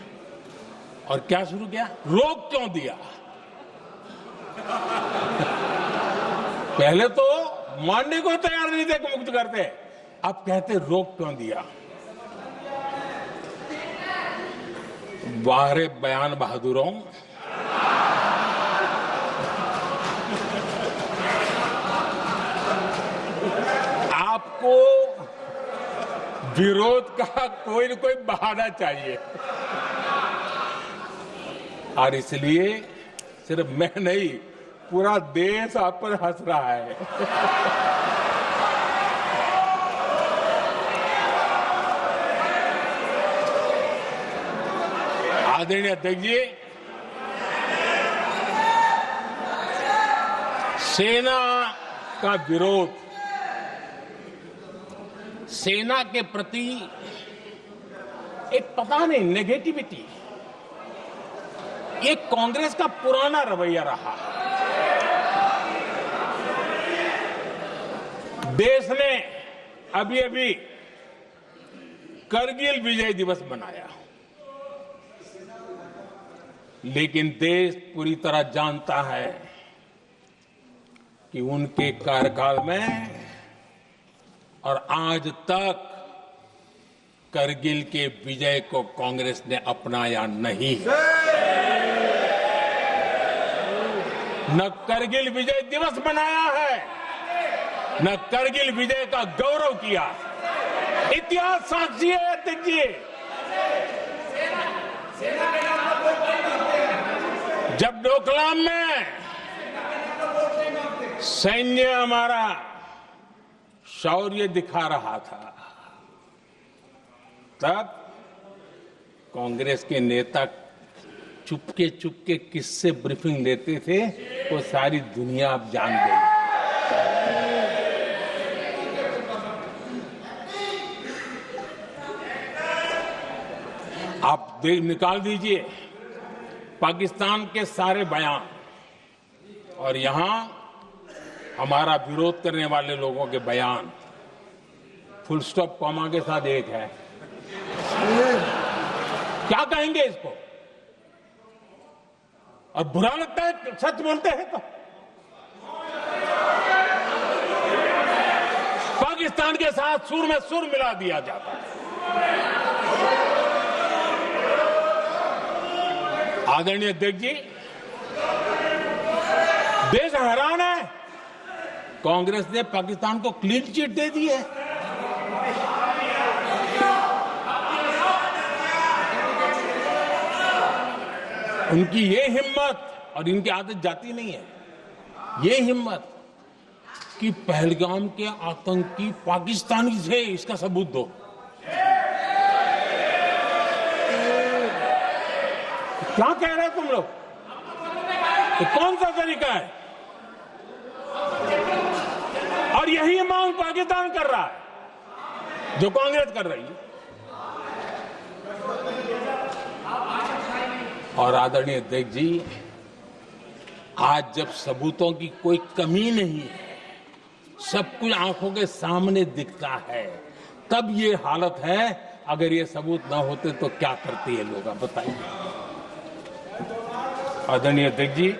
और क्या शुरू किया? रोक क्यों दिया? पहले तो मानने को तैयार नहीं थे कि मुक्त करते, अब कहते रोक क्यों दिया? बाहरे बयान बहादुरों, आपको विरोध का कोई न कोई बहाना चाहिए। और इसलिए सिर्फ मैं नहीं, पूरा देश आप पर हंस रहा है। आदरणीय अध्यक्ष जी, सेना का विरोध, सेना के प्रति एक पता नहीं नेगेटिविटी, ये कांग्रेस का पुराना रवैया रहा। देश ने अभी अभी करगिल विजय दिवस मनाया, लेकिन देश पूरी तरह जानता है कि उनके कार्यकाल में और आज तक करगिल के विजय को कांग्रेस ने अपनाया नहीं। न करगिल विजय दिवस मनाया है, न करगिल विजय का गौरव किया। इतिहास साक्षी है अध्यक्ष जी। जब डोकलाम में सैन्य हमारा शौर्य दिखा रहा था, तब कांग्रेस के नेता चुपके चुपके किससे ब्रीफिंग लेते थे वो सारी दुनिया अब जान गई। आप निकाल दीजिए पाकिस्तान के सारे बयान और यहां हमारा विरोध करने वाले लोगों के बयान, फुल स्टॉप कॉमा के साथ एक है। क्या कहेंगे इसको? और बुरा लगता है सच बोलते हैं तो। पाकिस्तान के साथ सुर में सुर मिला दिया जाता है। आदरणीय अध्यक्ष जी, देश हैरान है, कांग्रेस ने पाकिस्तान को क्लीन चिट दे दी है। उनकी ये हिम्मत, और इनकी आदत जाती नहीं है, ये हिम्मत कि पहलगाम के आतंकी पाकिस्तानी थे, इसका सबूत दो। क्या कह रहे हैं तुम लोग? तो कौन सा तरीका है? और यही मांग पाकिस्तान कर रहा है जो कांग्रेस कर रही है। और आदरणीय अध्यक्ष जी, आज जब सबूतों की कोई कमी नहीं है, सब कुछ आंखों के सामने दिखता है, तब ये हालत है। अगर ये सबूत ना होते तो क्या करते ये लोग, आप बताइए। आदरणीय अध्यक्ष जी,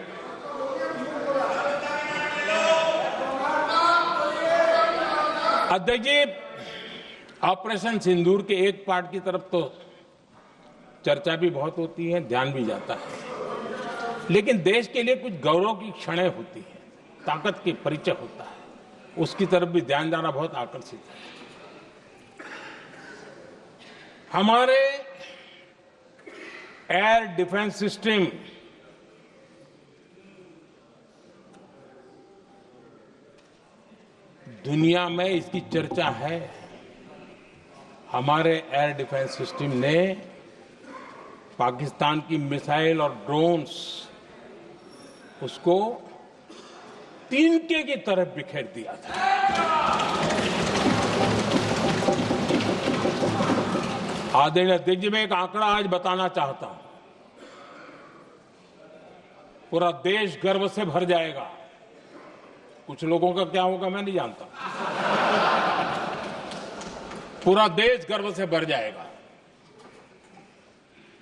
ऑपरेशन सिंदूर के एक पार्ट की तरफ तो चर्चा भी बहुत होती है, ध्यान भी जाता है, लेकिन देश के लिए कुछ गौरव की क्षणें होती हैं, ताकत की परिचय होता है, उसकी तरफ भी ध्यान जाना बहुत आकर्षित है। हमारे एयर डिफेंस सिस्टम दुनिया में इसकी चर्चा है। हमारे एयर डिफेंस सिस्टम ने पाकिस्तान की मिसाइल और ड्रोन्स उसको तिनके की तरफ बिखेर दिया था। आदरणीय अध्यक्ष जी, मैं एक आंकड़ा आज बताना चाहता हूं। पूरा देश गर्व से भर जाएगा। कुछ लोगों का क्या होगा मैं नहीं जानता। पूरा देश गर्व से भर जाएगा।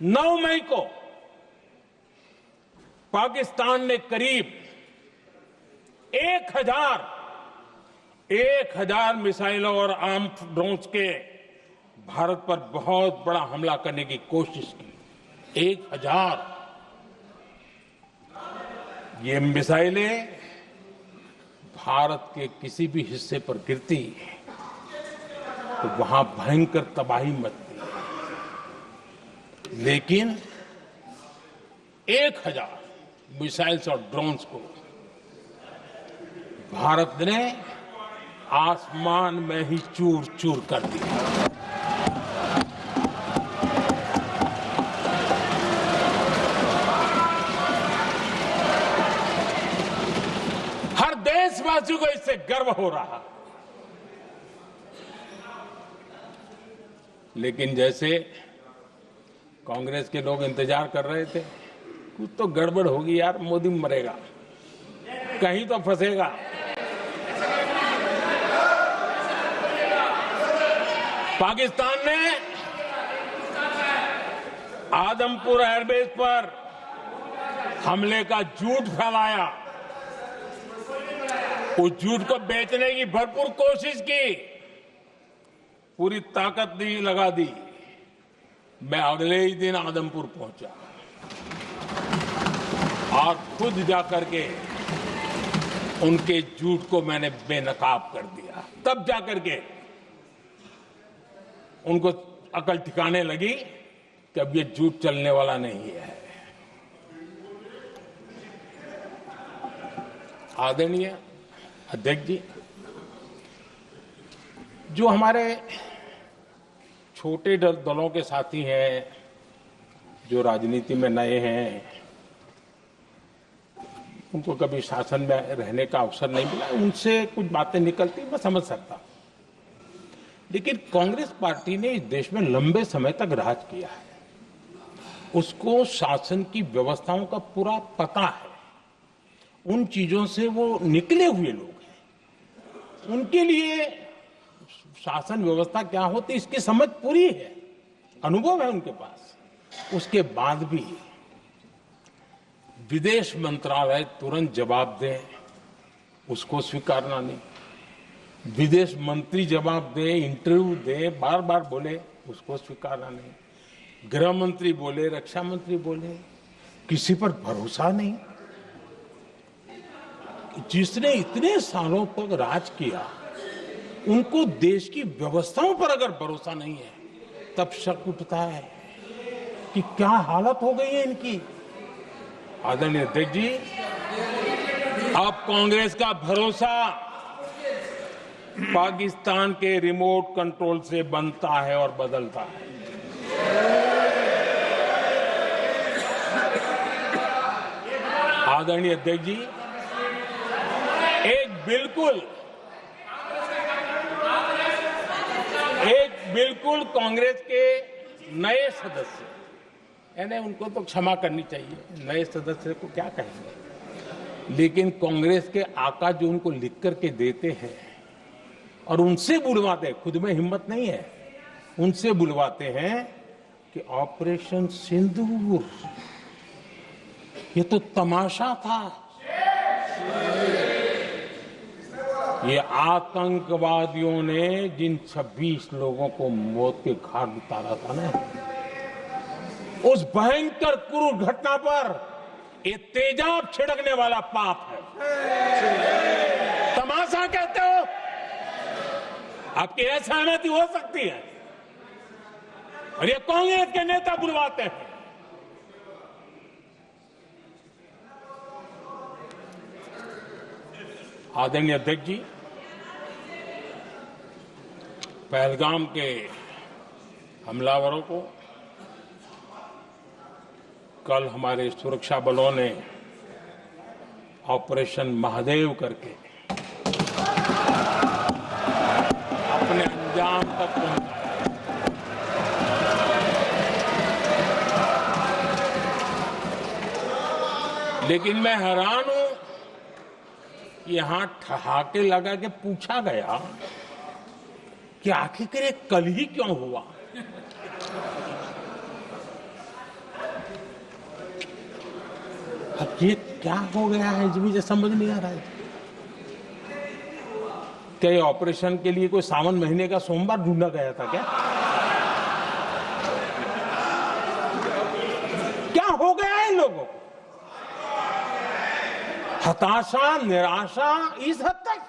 9 मई को पाकिस्तान ने करीब 1000 मिसाइलों और आर्म्ड ड्रोन्स के भारत पर बहुत बड़ा हमला करने की कोशिश की। 1000 ये मिसाइलें भारत के किसी भी हिस्से पर गिरती तो वहां भयंकर तबाही मचती, लेकिन 1000 मिसाइल्स और ड्रोन्स को भारत ने आसमान में ही चूर चूर कर दिया। हर देशवासी को इससे गर्व हो रहा। लेकिन जैसे कांग्रेस के लोग इंतजार कर रहे थे, कुछ तो गड़बड़ होगी यार, मोदी मरेगा, कहीं तो फंसेगा। पाकिस्तान ने आदमपुर एयरबेस पर हमले का झूठ फैलाया। उस झूठ को बेचने की भरपूर कोशिश की, पूरी ताकत दी लगा दी। मैं अगले ही दिन आदमपुर पहुंचा और खुद जाकर के उनके झूठ को मैंने बेनकाब कर दिया। तब जाकर के उनको अकल ठिकाने लगी कि अब ये झूठ चलने वाला नहीं है। आदरणीय अध्यक्ष जी, जो हमारे छोटे दलों के साथी हैं, जो राजनीति में नए हैं, उनको कभी शासन में रहने का अवसर नहीं मिला, उनसे कुछ बातें निकलती मैं समझ सकता हूं। लेकिन कांग्रेस पार्टी ने इस देश में लंबे समय तक राज किया है। उसको शासन की व्यवस्थाओं का पूरा पता है। उन चीजों से वो निकले हुए लोग हैं। उनके लिए शासन व्यवस्था क्या होती है इसकी समझ पूरी है, अनुभव है उनके पास। उसके बाद भी विदेश मंत्रालय तुरंत जवाब दे, उसको स्वीकारना नहीं। विदेश मंत्री जवाब दे, इंटरव्यू दे, बार बार बोले, उसको स्वीकारना नहीं। गृह मंत्री बोले, रक्षा मंत्री बोले, किसी पर भरोसा नहीं। जिसने इतने सालों तक राज किया, उनको देश की व्यवस्थाओं पर अगर भरोसा नहीं है, तब शक उठता है कि क्या हालत हो गई है इनकी। आदरणीय अध्यक्ष जी, अब कांग्रेस का भरोसा पाकिस्तान के रिमोट कंट्रोल से बनता है और बदलता है। आदरणीय अध्यक्ष जी, एक बिल्कुल कांग्रेस के नए सदस्य, यानी उनको तो क्षमा करनी चाहिए, नए सदस्य को क्या कहेंगे, लेकिन कांग्रेस के आका जो उनको लिख करके देते हैं और उनसे बुलवाते हैं, खुद में हिम्मत नहीं है, उनसे बुलवाते हैं कि ऑपरेशन सिंदूर ये तो तमाशा था, ये आतंकवादियों ने जिन 26 लोगों को मौत के घाट उतारा था ना, उस भयंकर क्रूर घटना पर ये तेजाब छिड़कने वाला पाप है। तमाशा कहते हो? आपकी असहमति हो सकती है, और ये कांग्रेस के नेता बुलवाते हैं। आदरणीय अध्यक्ष जी, पहलगाम के हमलावरों को कल हमारे सुरक्षा बलों ने ऑपरेशन महादेव करके अपने अंजाम तक पहुंचाया। लेकिन मैं हैरान हूं कि यहां ठहाके लगा के पूछा गया कि आखिर ये कल ही क्यों हुआ। अब ये क्या हो गया है मुझे समझ नहीं आ रहा है। क्या ये ऑपरेशन के लिए कोई सावन महीने का सोमवार ढूंढा गया था क्या? क्या हो गया है इन लोगों को? हताशा, निराशा इस हद तक।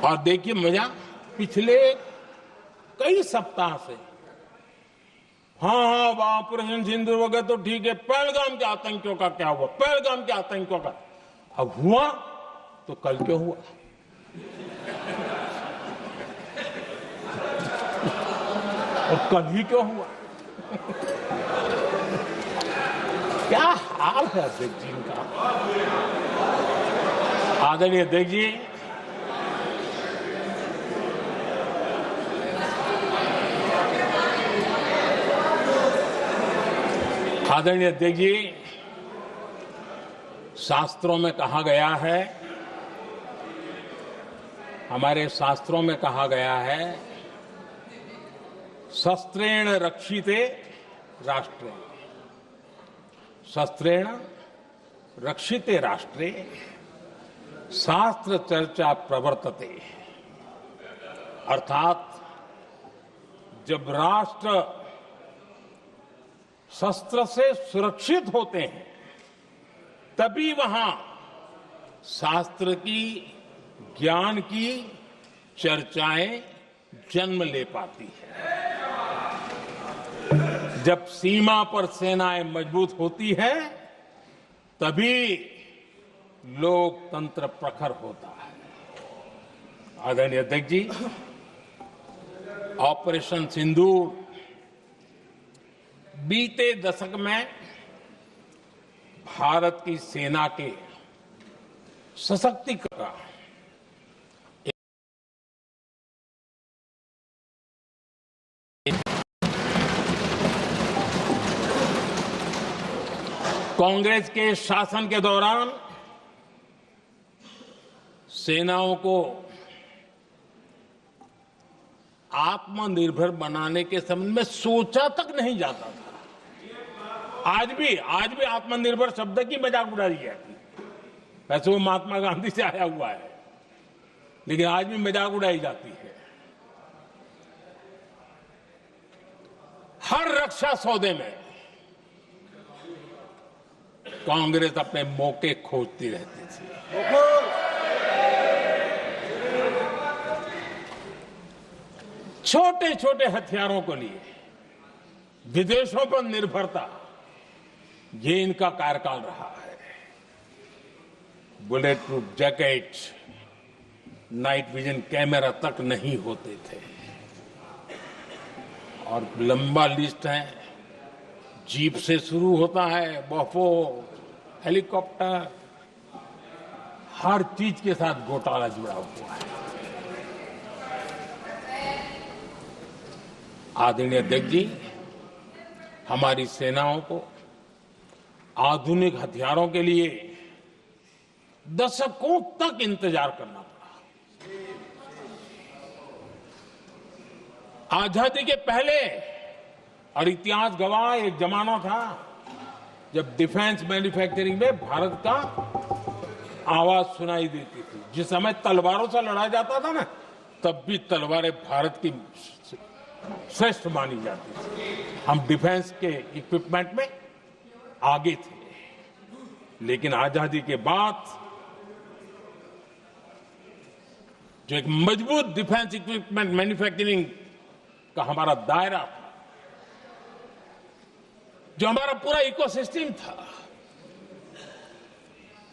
और देखिए मजा, पिछले कई सप्ताह से हाँ ऑपरेशन सिंदूर वगैरह तो ठीक है, पहलगाम के आतंकियों का क्या हुआ, पहलगाम के आतंकियों का। अब हुआ तो कल क्यों हुआ? और कल ही क्यों हुआ? क्या हाल है अध्यक्ष जी का। आदरणीय अध्यक्ष जी, आदरणीय अध्यक्ष जी, शास्त्रों में कहा गया है, हमारे शास्त्रों में कहा गया है, शस्त्रेण रक्षिते राष्ट्रे, शस्त्रेण रक्षिते राष्ट्रे शास्त्र चर्चा प्रवर्तते। अर्थात जब राष्ट्र शस्त्र से सुरक्षित होते हैं तभी वहां शास्त्र की, ज्ञान की चर्चाएं जन्म ले पाती है। जब सीमा पर सेनाएं मजबूत होती है तभी लोकतंत्र प्रखर होता है। आदरणीय अध्यक्ष जी, ऑपरेशन सिंदूर बीते दशक में भारत की सेना के सशक्तिकरण का कांग्रेस के शासन के दौरान सेनाओं को आत्मनिर्भर बनाने के संबंध में सोचा तक नहीं जाता था। आज भी आत्मनिर्भर शब्द की मजाक उड़ाई जाती है। वैसे वो महात्मा गांधी से आया हुआ है, लेकिन आज भी मजाक उड़ाई जाती है। हर रक्षा सौदे में कांग्रेस अपने मौके खोजती रहती थी। छोटे छोटे हथियारों को लिए विदेशों पर निर्भरता, ये इनका कार्यकाल रहा है। Bullet proof jacket, night vision camera तक नहीं होते थे। और लंबा लिस्ट है, जीप से शुरू होता है, बफो, हेलीकॉप्टर, हर चीज के साथ घोटाला जुड़ा हुआ है। आदरणीय अध्यक्ष जी, हमारी सेनाओं को आधुनिक हथियारों के लिए दशकों तक इंतजार करना पड़ा। आजादी के पहले, और इतिहास गवाह, एक जमाना था जब डिफेंस मैन्युफैक्चरिंग में भारत का आवाज सुनाई देती थी। जिस समय तलवारों से लड़ा जाता था ना, तब भी तलवारें भारत की श्रेष्ठ मानी जाती थी। हम डिफेंस के इक्विपमेंट में आगे थे। लेकिन आजादी के बाद जो एक मजबूत डिफेंस इक्विपमेंट मैन्युफैक्चरिंग का हमारा दायरा था, जो हमारा पूरा इकोसिस्टम था,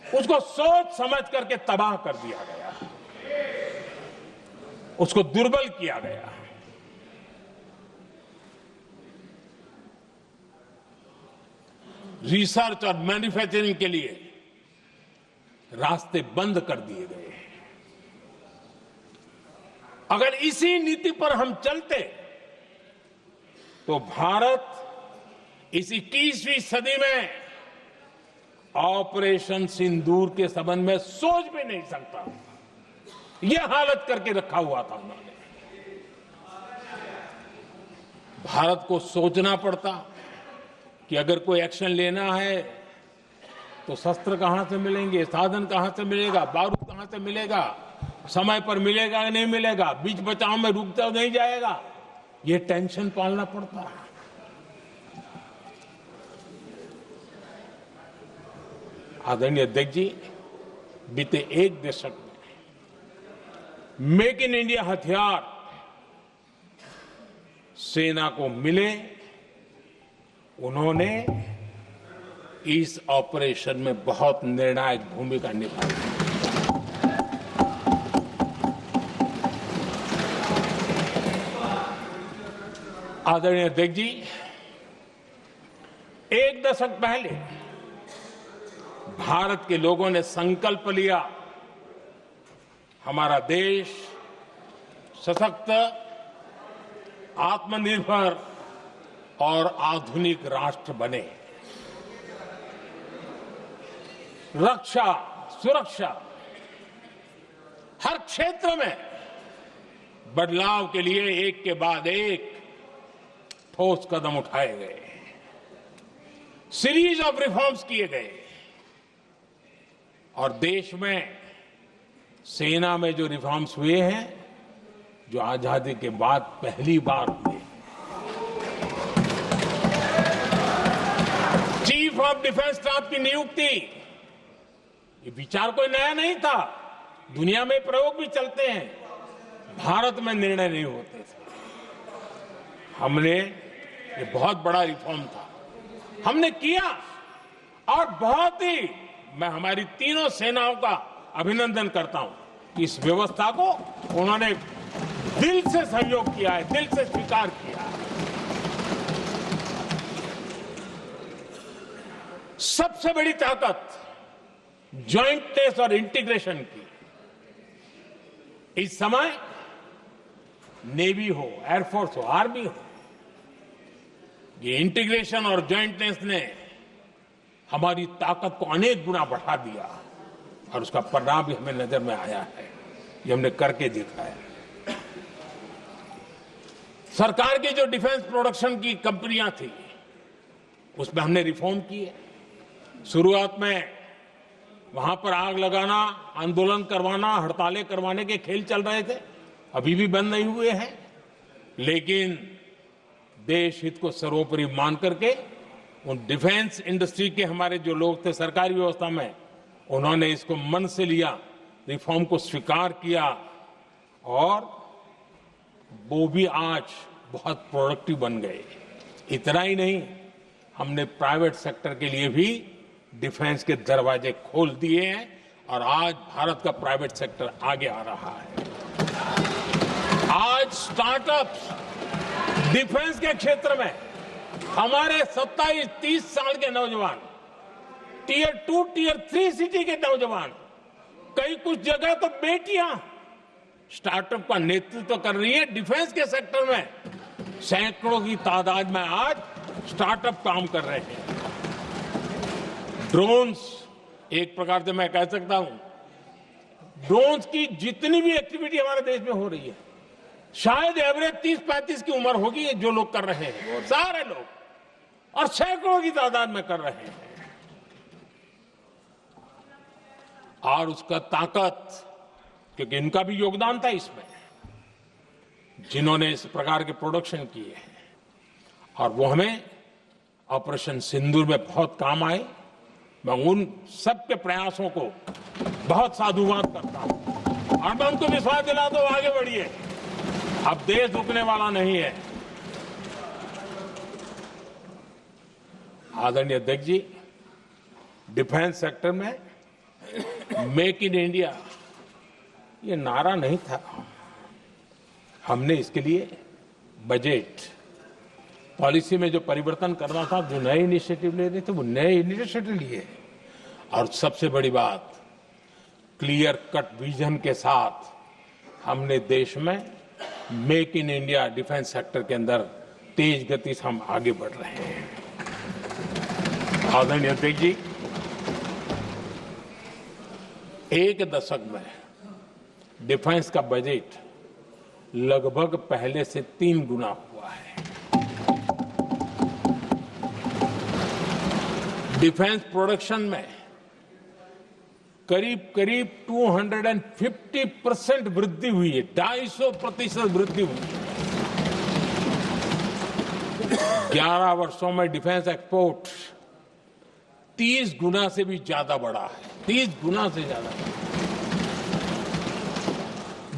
उसको सोच समझ करके तबाह कर दिया गया, उसको दुर्बल किया गया। रिसर्च और मैन्युफैक्चरिंग के लिए रास्ते बंद कर दिए गए। अगर इसी नीति पर हम चलते तो भारत इस 21वीं सदी में ऑपरेशन सिंदूर के संबंध में सोच भी नहीं सकता। यह हालत करके रखा हुआ था उन्होंने। भारत को सोचना पड़ता कि अगर कोई एक्शन लेना है तो शस्त्र कहां से मिलेंगे, साधन कहां से मिलेगा, बारूद कहां से मिलेगा, समय पर मिलेगा या नहीं मिलेगा, बीच बचाव में रुक तो नहीं जाएगा, ये टेंशन पालना पड़ता है। आदरणीय अध्यक्ष जी, बीते एक दशक में मेक इन इंडिया हथियार सेना को मिले, उन्होंने इस ऑपरेशन में बहुत निर्णायक भूमिका निभाई। आदरणीय अध्यक्ष जी, एक दशक पहले भारत के लोगों ने संकल्प लिया, हमारा देश सशक्त, आत्मनिर्भर और आधुनिक राष्ट्र बने। रक्षा, सुरक्षा, हर क्षेत्र में बदलाव के लिए एक के बाद एक ठोस कदम उठाए गए, सीरीज ऑफ रिफॉर्म्स किए गए और देश में सेना में जो रिफॉर्म्स हुए हैं, जो आजादी के बाद पहली बार हुए। चीफ ऑफ डिफेंस स्टाफ की नियुक्ति, ये विचार कोई नया नहीं था, दुनिया में प्रयोग भी चलते हैं, भारत में निर्णय नहीं होते थे। हमने, ये बहुत बड़ा रिफॉर्म था, हमने किया और बहुत ही, मैं हमारी तीनों सेनाओं का अभिनंदन करता हूं कि इस व्यवस्था को उन्होंने दिल से सहयोग किया है, दिल से स्वीकार किया है। सबसे बड़ी ताकत ज्वाइंटनेस और इंटीग्रेशन की इस समय नेवी हो, एयरफोर्स हो, आर्मी हो, ये इंटीग्रेशन और ज्वाइंटनेस ने हमारी ताकत को अनेक गुना बढ़ा दिया और उसका परिणाम भी हमें नजर में आया है, ये हमने करके दिखाया है। सरकार की जो डिफेंस प्रोडक्शन की कंपनियां थी, उसमें हमने रिफॉर्म किए। शुरुआत में वहां पर आग लगाना, आंदोलन करवाना, हड़तालें करवाने के खेल चल रहे थे, अभी भी बंद नहीं हुए हैं, लेकिन देश हित को सर्वोपरि मान करके उन डिफेंस इंडस्ट्री के हमारे जो लोग थे सरकारी व्यवस्था में, उन्होंने इसको मन से लिया, रिफॉर्म को स्वीकार किया और वो भी आज बहुत प्रोडक्टिव बन गए। इतना ही नहीं, हमने प्राइवेट सेक्टर के लिए भी डिफेंस के दरवाजे खोल दिए हैं और आज भारत का प्राइवेट सेक्टर आगे आ रहा है। आज स्टार्टअप्स डिफेंस के क्षेत्र में हमारे 27-30 साल के नौजवान, टियर 2, टियर 3 सिटी के नौजवान, कई कुछ जगह तो बेटियां स्टार्टअप का नेतृत्व कर रही है। डिफेंस के सेक्टर में सैकड़ों की तादाद में आज स्टार्टअप काम कर रहे हैं। ड्रोन्स, एक प्रकार से मैं कह सकता हूं, ड्रोन्स की जितनी भी एक्टिविटी हमारे देश में हो रही है, शायद एवरेज 30-35 की उम्र होगी जो लोग कर रहे हैं, सारे लोग, और सैकड़ों की तादाद में कर रहे हैं। और उसका ताकत, क्योंकि इनका भी योगदान था इसमें, जिन्होंने इस प्रकार के प्रोडक्शन किए हैं, और वो हमें ऑपरेशन सिंदूर में बहुत काम आए। मैं उन सबके प्रयासों को बहुत साधुवाद करता हूं और मैं उनको विश्वास दिलाता हूं, आगे बढ़िए, अब देश रुकने वाला नहीं है। आदरणीय अध्यक्ष जी, डिफेंस सेक्टर में मेक इन इंडिया ये नारा नहीं था, हमने इसके लिए बजट पॉलिसी में जो परिवर्तन करना था, जो नए इनिशिएटिव ले रहे थे, वो नए इनिशिएटिव लिए। और सबसे बड़ी बात, क्लियर कट विजन के साथ हमने देश में make in India defence sector के अंदर तेज गति से हम आगे बढ़ रहे हैं। आदरणीय अध्यक्ष जी, एक दशक में डिफेंस का बजट लगभग पहले से 3 गुना हुआ है। डिफेंस प्रोडक्शन में करीब करीब 250% वृद्धि हुई है, 250% वृद्धि हुई है। 11 वर्षों में डिफेंस एक्सपोर्ट 30 गुना से भी ज्यादा बढ़ा है, 30 गुना से ज्यादा।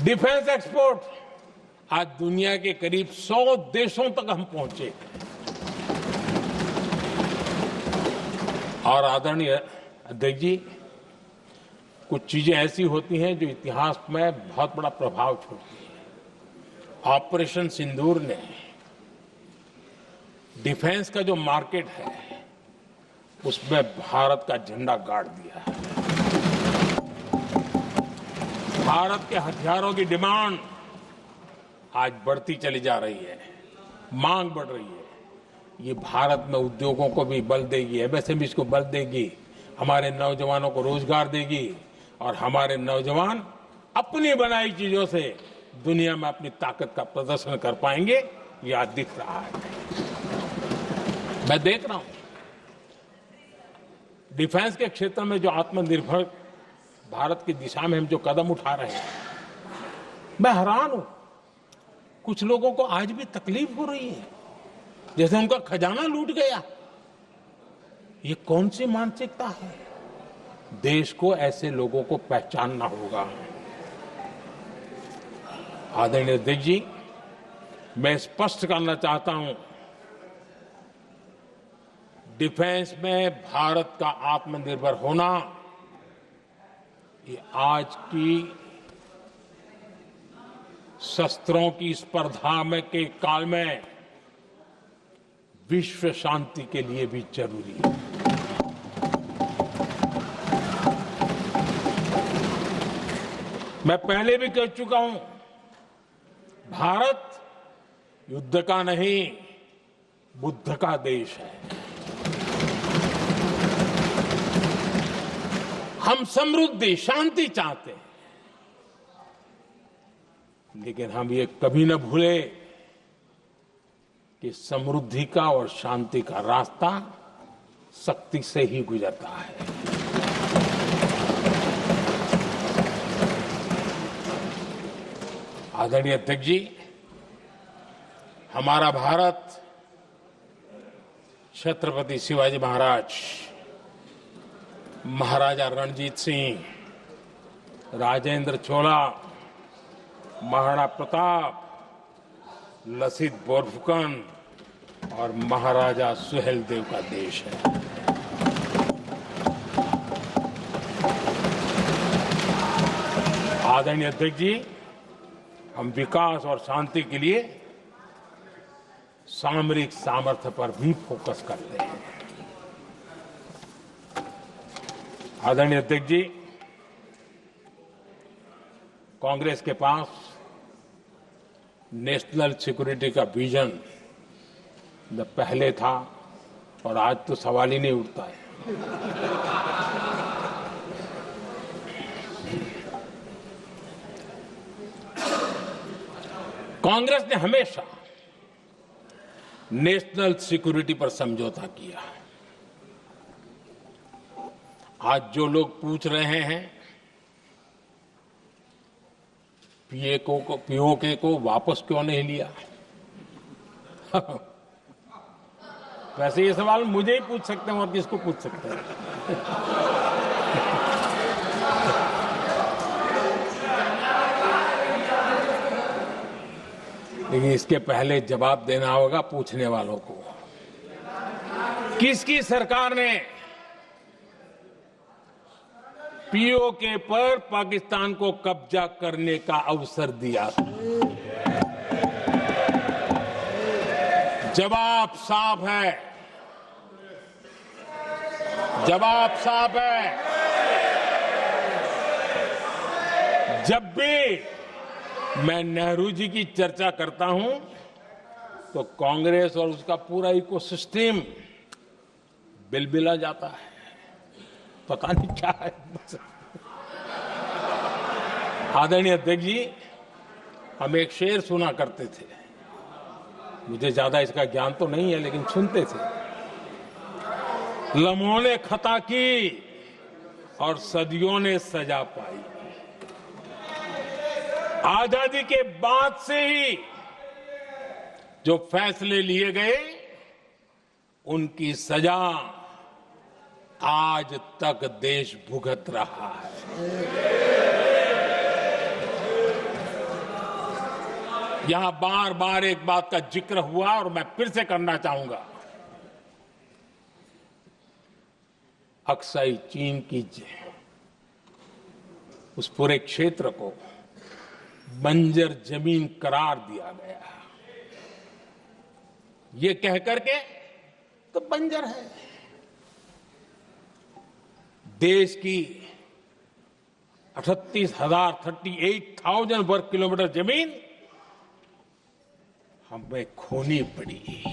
डिफेंस एक्सपोर्ट आज दुनिया के करीब 100 देशों तक हम पहुंचे। और आदरणीय अध्यक्ष जी, कुछ चीजें ऐसी होती हैं जो इतिहास में बहुत बड़ा प्रभाव छोड़ती हैं। ऑपरेशन सिंदूर ने डिफेंस का जो मार्केट है उसमें भारत का झंडा गाड़ दिया है। भारत के हथियारों की डिमांड आज बढ़ती चली जा रही है, मांग बढ़ रही है। ये भारत में उद्योगों को भी बल देगी, एमएसएमई को बल देगी, हमारे नौजवानों को रोजगार देगी और हमारे नौजवान अपनी बनाई चीजों से दुनिया में अपनी ताकत का प्रदर्शन कर पाएंगे। ये आज दिख रहा है, मैं देख रहा हूं। डिफेंस के क्षेत्र में जो आत्मनिर्भर भारत की दिशा में हम जो कदम उठा रहे हैं, मैं हैरान हूं। कुछ लोगों को आज भी तकलीफ हो रही है, जैसे उनका खजाना लूट गया। ये कौन सी मानसिकता है? देश को ऐसे लोगों को पहचानना होगा। आदरणीय अध्यक्ष जी, मैं स्पष्ट करना चाहता हूं, डिफेंस में भारत का आत्मनिर्भर होना ये आज की शस्त्रों की स्पर्धा में के काल में विश्व शांति के लिए भी जरूरी है। मैं पहले भी कह चुका हूं, भारत युद्ध का नहीं, बुद्ध का देश है। हम समृद्धि, शांति चाहते हैं, लेकिन हम ये कभी न भूले कि समृद्धि का और शांति का रास्ता शक्ति से ही गुजरता है। आदरणीय अध्यक्ष जी, हमारा भारत छत्रपति शिवाजी महाराज, महाराजा रणजीत सिंह, राजेंद्र चोला, महाराणा प्रताप, लसित बोरफुकन और महाराजा सुहेलदेव का देश है। आदरणीय अध्यक्ष जी, हम विकास और शांति के लिए सामरिक सामर्थ्य पर भी फोकस करते हैं। आदरणीय अध्यक्ष जी, कांग्रेस के पास नेशनल सिक्योरिटी का विजन पहले था और आज तो सवाल ही नहीं उठता है। कांग्रेस ने हमेशा नेशनल सिक्योरिटी पर समझौता किया। आज जो लोग पूछ रहे हैं पीओके को वापस क्यों नहीं लिया, वैसे ये सवाल मुझे ही पूछ सकते हैं और किसको पूछ सकते हैं। लेकिन इसके पहले जवाब देना होगा पूछने वालों को। किसकी सरकार ने पीओके पर पाकिस्तान को कब्जा करने का अवसर दिया? जवाब साफ है, जवाब साफ है। जब भी मैं नेहरू जी की चर्चा करता हूं तो कांग्रेस और उसका पूरा इकोसिस्टम बिलबिला जाता है। पता नहीं क्या है। आदरणीय अध्यक्ष जी, हम एक शेर सुना करते थे, मुझे ज्यादा इसका ज्ञान तो नहीं है लेकिन सुनते थे। लम्हों ने खता की और सदियों ने सजा पाई। आजादी के बाद से ही जो फैसले लिए गए उनकी सजा आज तक देश भुगत रहा है। यहां बार बार एक बात का जिक्र हुआ और मैं फिर से करना चाहूंगा। अक्साई चीन की उस पूरे क्षेत्र को बंजर जमीन करार दिया गया, ये कह करके तो बंजर है। देश की 38,000 वर्ग किलोमीटर जमीन हमें खोनी पड़ी।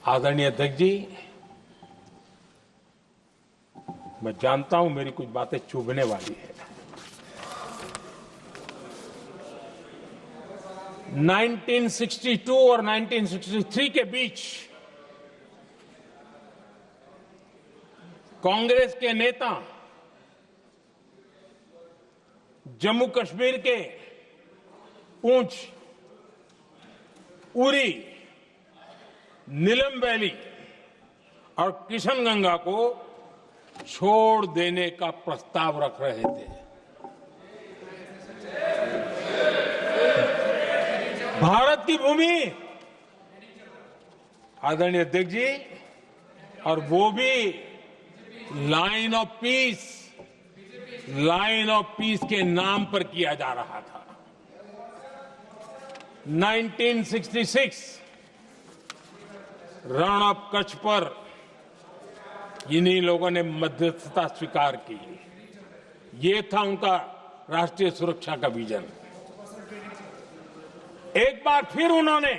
आदरणीय अध्यक्ष जी, मैं जानता हूं मेरी कुछ बातें चुभने वाली है। 1962 और 1963 के बीच कांग्रेस के नेता जम्मू कश्मीर के पूंछ, उरी, नीलम वैली और किशनगंगा को छोड़ देने का प्रस्ताव रख रहे थे। भारत की भूमि, आदरणीय अध्यक्ष जी, और वो भी लाइन ऑफ पीस के नाम पर किया जा रहा था। 1966 रण ऑफ कच्छ पर इन्हीं लोगों ने मध्यस्थता स्वीकार की। ये था उनका राष्ट्रीय सुरक्षा का विजन। एक बार फिर उन्होंने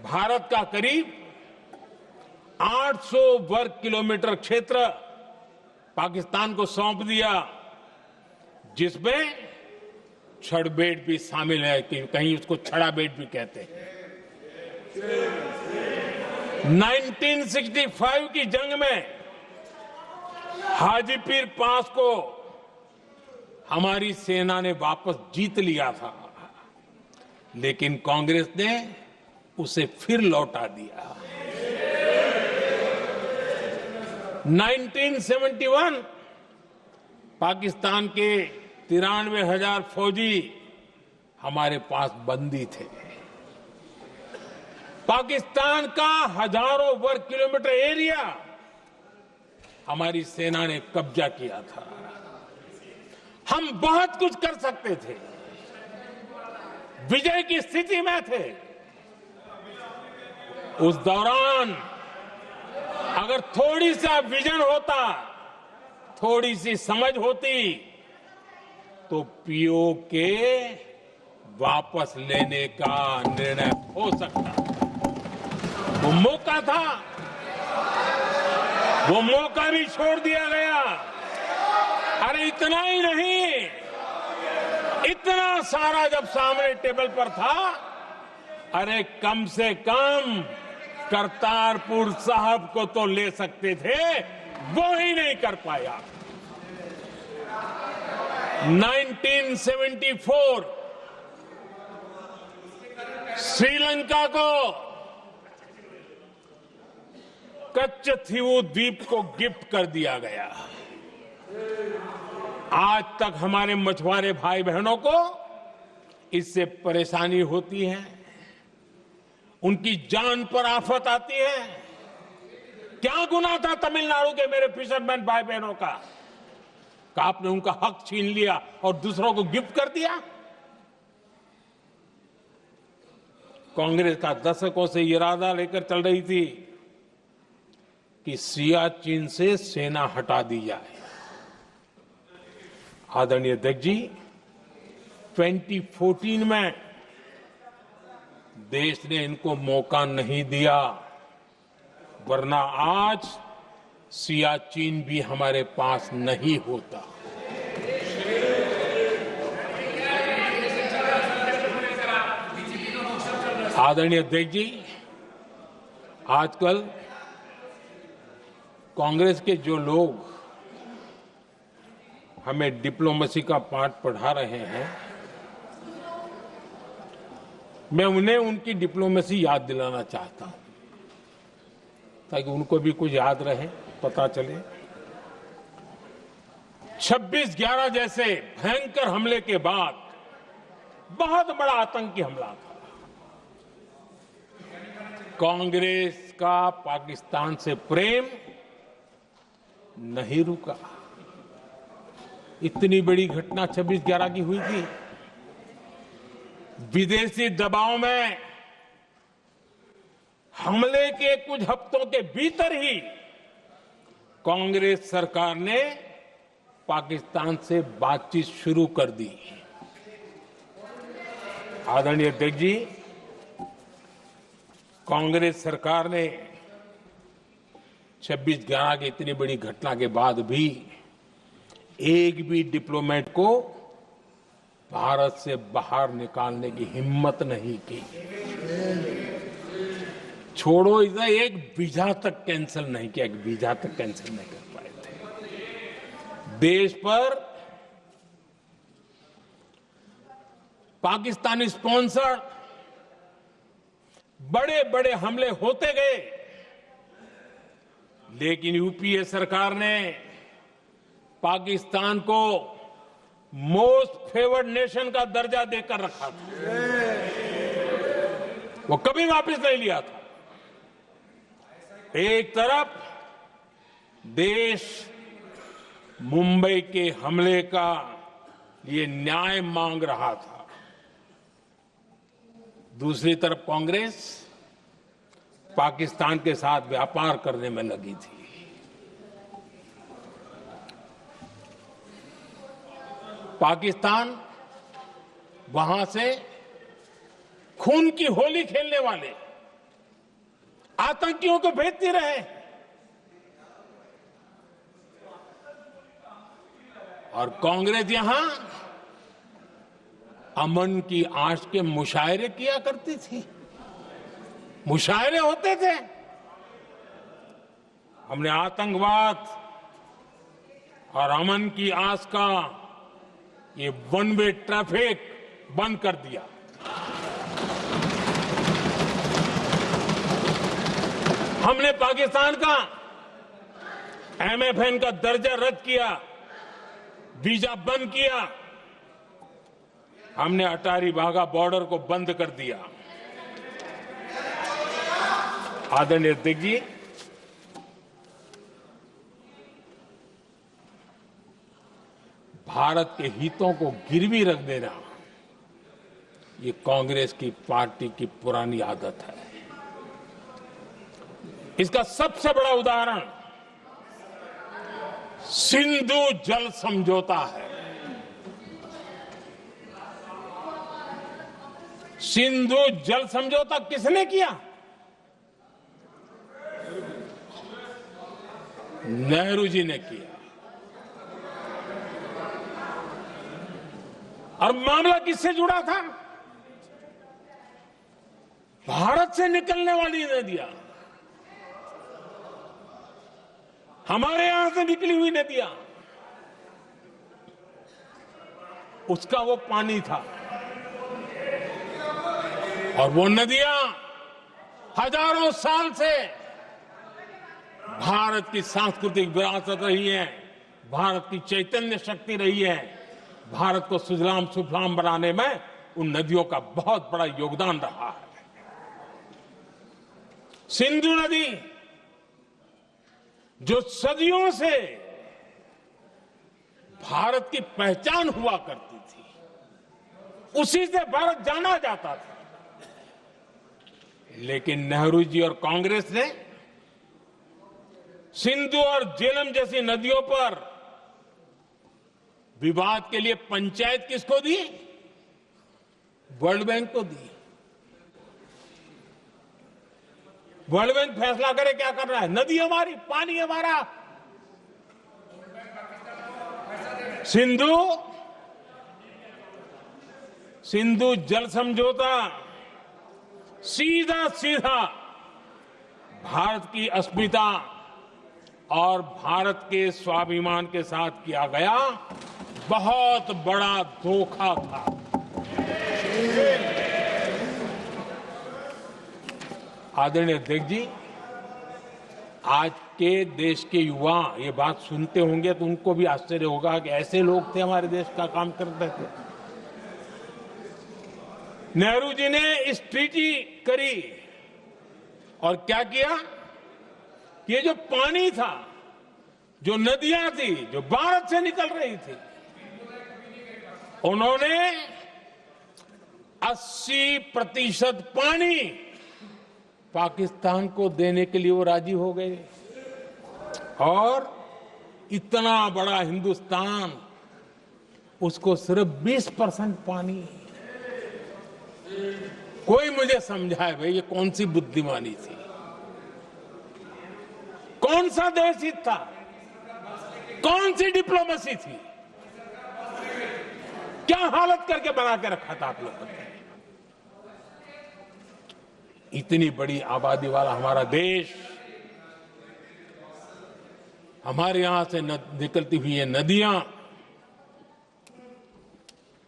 भारत का करीब 800 वर्ग किलोमीटर क्षेत्र पाकिस्तान को सौंप दिया, जिसमें छड़बेट भी शामिल है, कि कहीं उसको छड़ा बेट भी कहते हैं। 1965 की जंग में हाजीपीर पास को हमारी सेना ने वापस जीत लिया था, लेकिन कांग्रेस ने उसे फिर लौटा दिया। 1971 पाकिस्तान के 93,000 फौजी हमारे पास बंदी थे। पाकिस्तान का हजारों वर्ग किलोमीटर एरिया हमारी सेना ने कब्जा किया था। हम बहुत कुछ कर सकते थे, विजय की स्थिति में थे। उस दौरान अगर थोड़ी सा विजन होता, थोड़ी सी समझ होती, तो पीओके वापस लेने का निर्णय हो सकता। वो मौका था, वो मौका भी छोड़ दिया गया। अरे इतना ही नहीं, इतना सारा जब सामने टेबल पर था, अरे कम से कम करतारपुर साहब को तो ले सकते थे, वो ही नहीं कर पाया। 1974 श्रीलंका को कच्चथीवू द्वीप को गिफ्ट कर दिया गया। आज तक हमारे मछुआरे भाई बहनों को इससे परेशानी होती है, उनकी जान पर आफत आती है। क्या गुनाह था तमिलनाडु के मेरे फिशरमैन भाई बहनों का, आपने उनका हक छीन लिया और दूसरों को गिफ्ट कर दिया। कांग्रेस का दशकों से इरादा लेकर चल रही थी कि सियाचिन से सेना हटा दी जाए। आदरणीय अध्यक्ष जी, 2014 में देश ने इनको मौका नहीं दिया, वरना आज सियाचिन भी हमारे पास नहीं होता। आदरणीय अध्यक्ष जी, आजकल कांग्रेस के जो लोग हमें डिप्लोमेसी का पाठ पढ़ा रहे हैं, मैं उन्हें उनकी डिप्लोमेसी याद दिलाना चाहता हूं, ताकि उनको भी कुछ याद रहे, पता चले। 26/11 जैसे भयंकर हमले के बाद बहुत बड़ा आतंकी हमला था। कांग्रेस का पाकिस्तान से प्रेम नहीं रुका। इतनी बड़ी घटना 26/11 की हुई थी। विदेशी दबाव में हमले के कुछ हफ्तों के भीतर ही कांग्रेस सरकार ने पाकिस्तान से बातचीत शुरू कर दी। आदरणीय अध्यक्ष जी, कांग्रेस सरकार ने 26/11 की इतनी बड़ी घटना के बाद भी एक भी डिप्लोमेट को भारत से बाहर निकालने की हिम्मत नहीं की। छोड़ो, इधर एक वीजा तक कैंसिल नहीं किया, एक वीजा तक कैंसिल नहीं कर पाए थे। देश पर पाकिस्तानी स्पॉन्सर बड़े बड़े हमले होते गए, लेकिन यूपीए सरकार ने पाकिस्तान को मोस्ट फेवर्ड नेशन का दर्जा देकर रखा था। वो कभी वापस नहीं लिया था। एक तरफ देश मुंबई के हमले का ये न्याय मांग रहा था, दूसरी तरफ कांग्रेस पाकिस्तान के साथ व्यापार करने में लगी थी। पाकिस्तान वहां से खून की होली खेलने वाले आतंकियों को भेजते रहे, और कांग्रेस यहां अमन की आश के मुशायरे किया करती थी। मुशायरे होते थे। हमने आतंकवाद और अमन की आस का ये वन वे ट्रैफिक बंद कर दिया। हमने पाकिस्तान का MFN का दर्जा रद्द किया, वीजा बंद किया। हमने अटारी वाघा बॉर्डर को बंद कर दिया। आदरणीय अध्यक्ष जी, भारत के हितों को गिरवी रख देना ये कांग्रेस की पार्टी की पुरानी आदत है। इसका सबसे बड़ा उदाहरण सिंधु जल समझौता है। सिंधु जल समझौता किसने किया? नेहरू जी ने किया। और मामला किससे जुड़ा था? भारत से निकलने वाली नदियां, हमारे यहां से निकली हुई नदियां, उसका वो पानी था। और वो नदियां हजारों साल से भारत की सांस्कृतिक विरासत रही है, भारत की चैतन्य शक्ति रही है। भारत को सुजलाम सुफलाम बनाने में उन नदियों का बहुत बड़ा योगदान रहा है। सिंधु नदी जो सदियों से भारत की पहचान हुआ करती थी, उसी से भारत जाना जाता था। लेकिन नेहरू जी और कांग्रेस ने सिंधु और झेलम जैसी नदियों पर विवाद के लिए पंचायत किसको दी? वर्ल्ड बैंक को दी। वर्ल्ड बैंक फैसला करे क्या कर रहा है, नदी हमारी, पानी हमारा। सिंधु जल समझौता सीधा सीधा भारत की अस्मिता और भारत के स्वाभिमान के साथ किया गया बहुत बड़ा धोखा था। आदरणीय अध्यक्ष जी, आज के देश के युवा ये बात सुनते होंगे तो उनको भी आश्चर्य होगा कि ऐसे लोग थे हमारे देश का काम करते थे। नेहरू जी ने इस ट्रीटी करी और क्या किया, ये जो पानी था, जो नदियां थी, जो भारत से निकल रही थी, उन्होंने 80% पानी पाकिस्तान को देने के लिए वो राजी हो गए। और इतना बड़ा हिंदुस्तान, उसको सिर्फ 20% पानी। कोई मुझे समझाए भाई ये कौन सी बुद्धिमानी थी, कौन सा देश हित था, कौन सी डिप्लोमेसी थी, क्या हालत करके बना के रखा था आप लोगों ने। इतनी बड़ी आबादी वाला हमारा देश, हमारे यहां से निकलती हुई ये नदियां,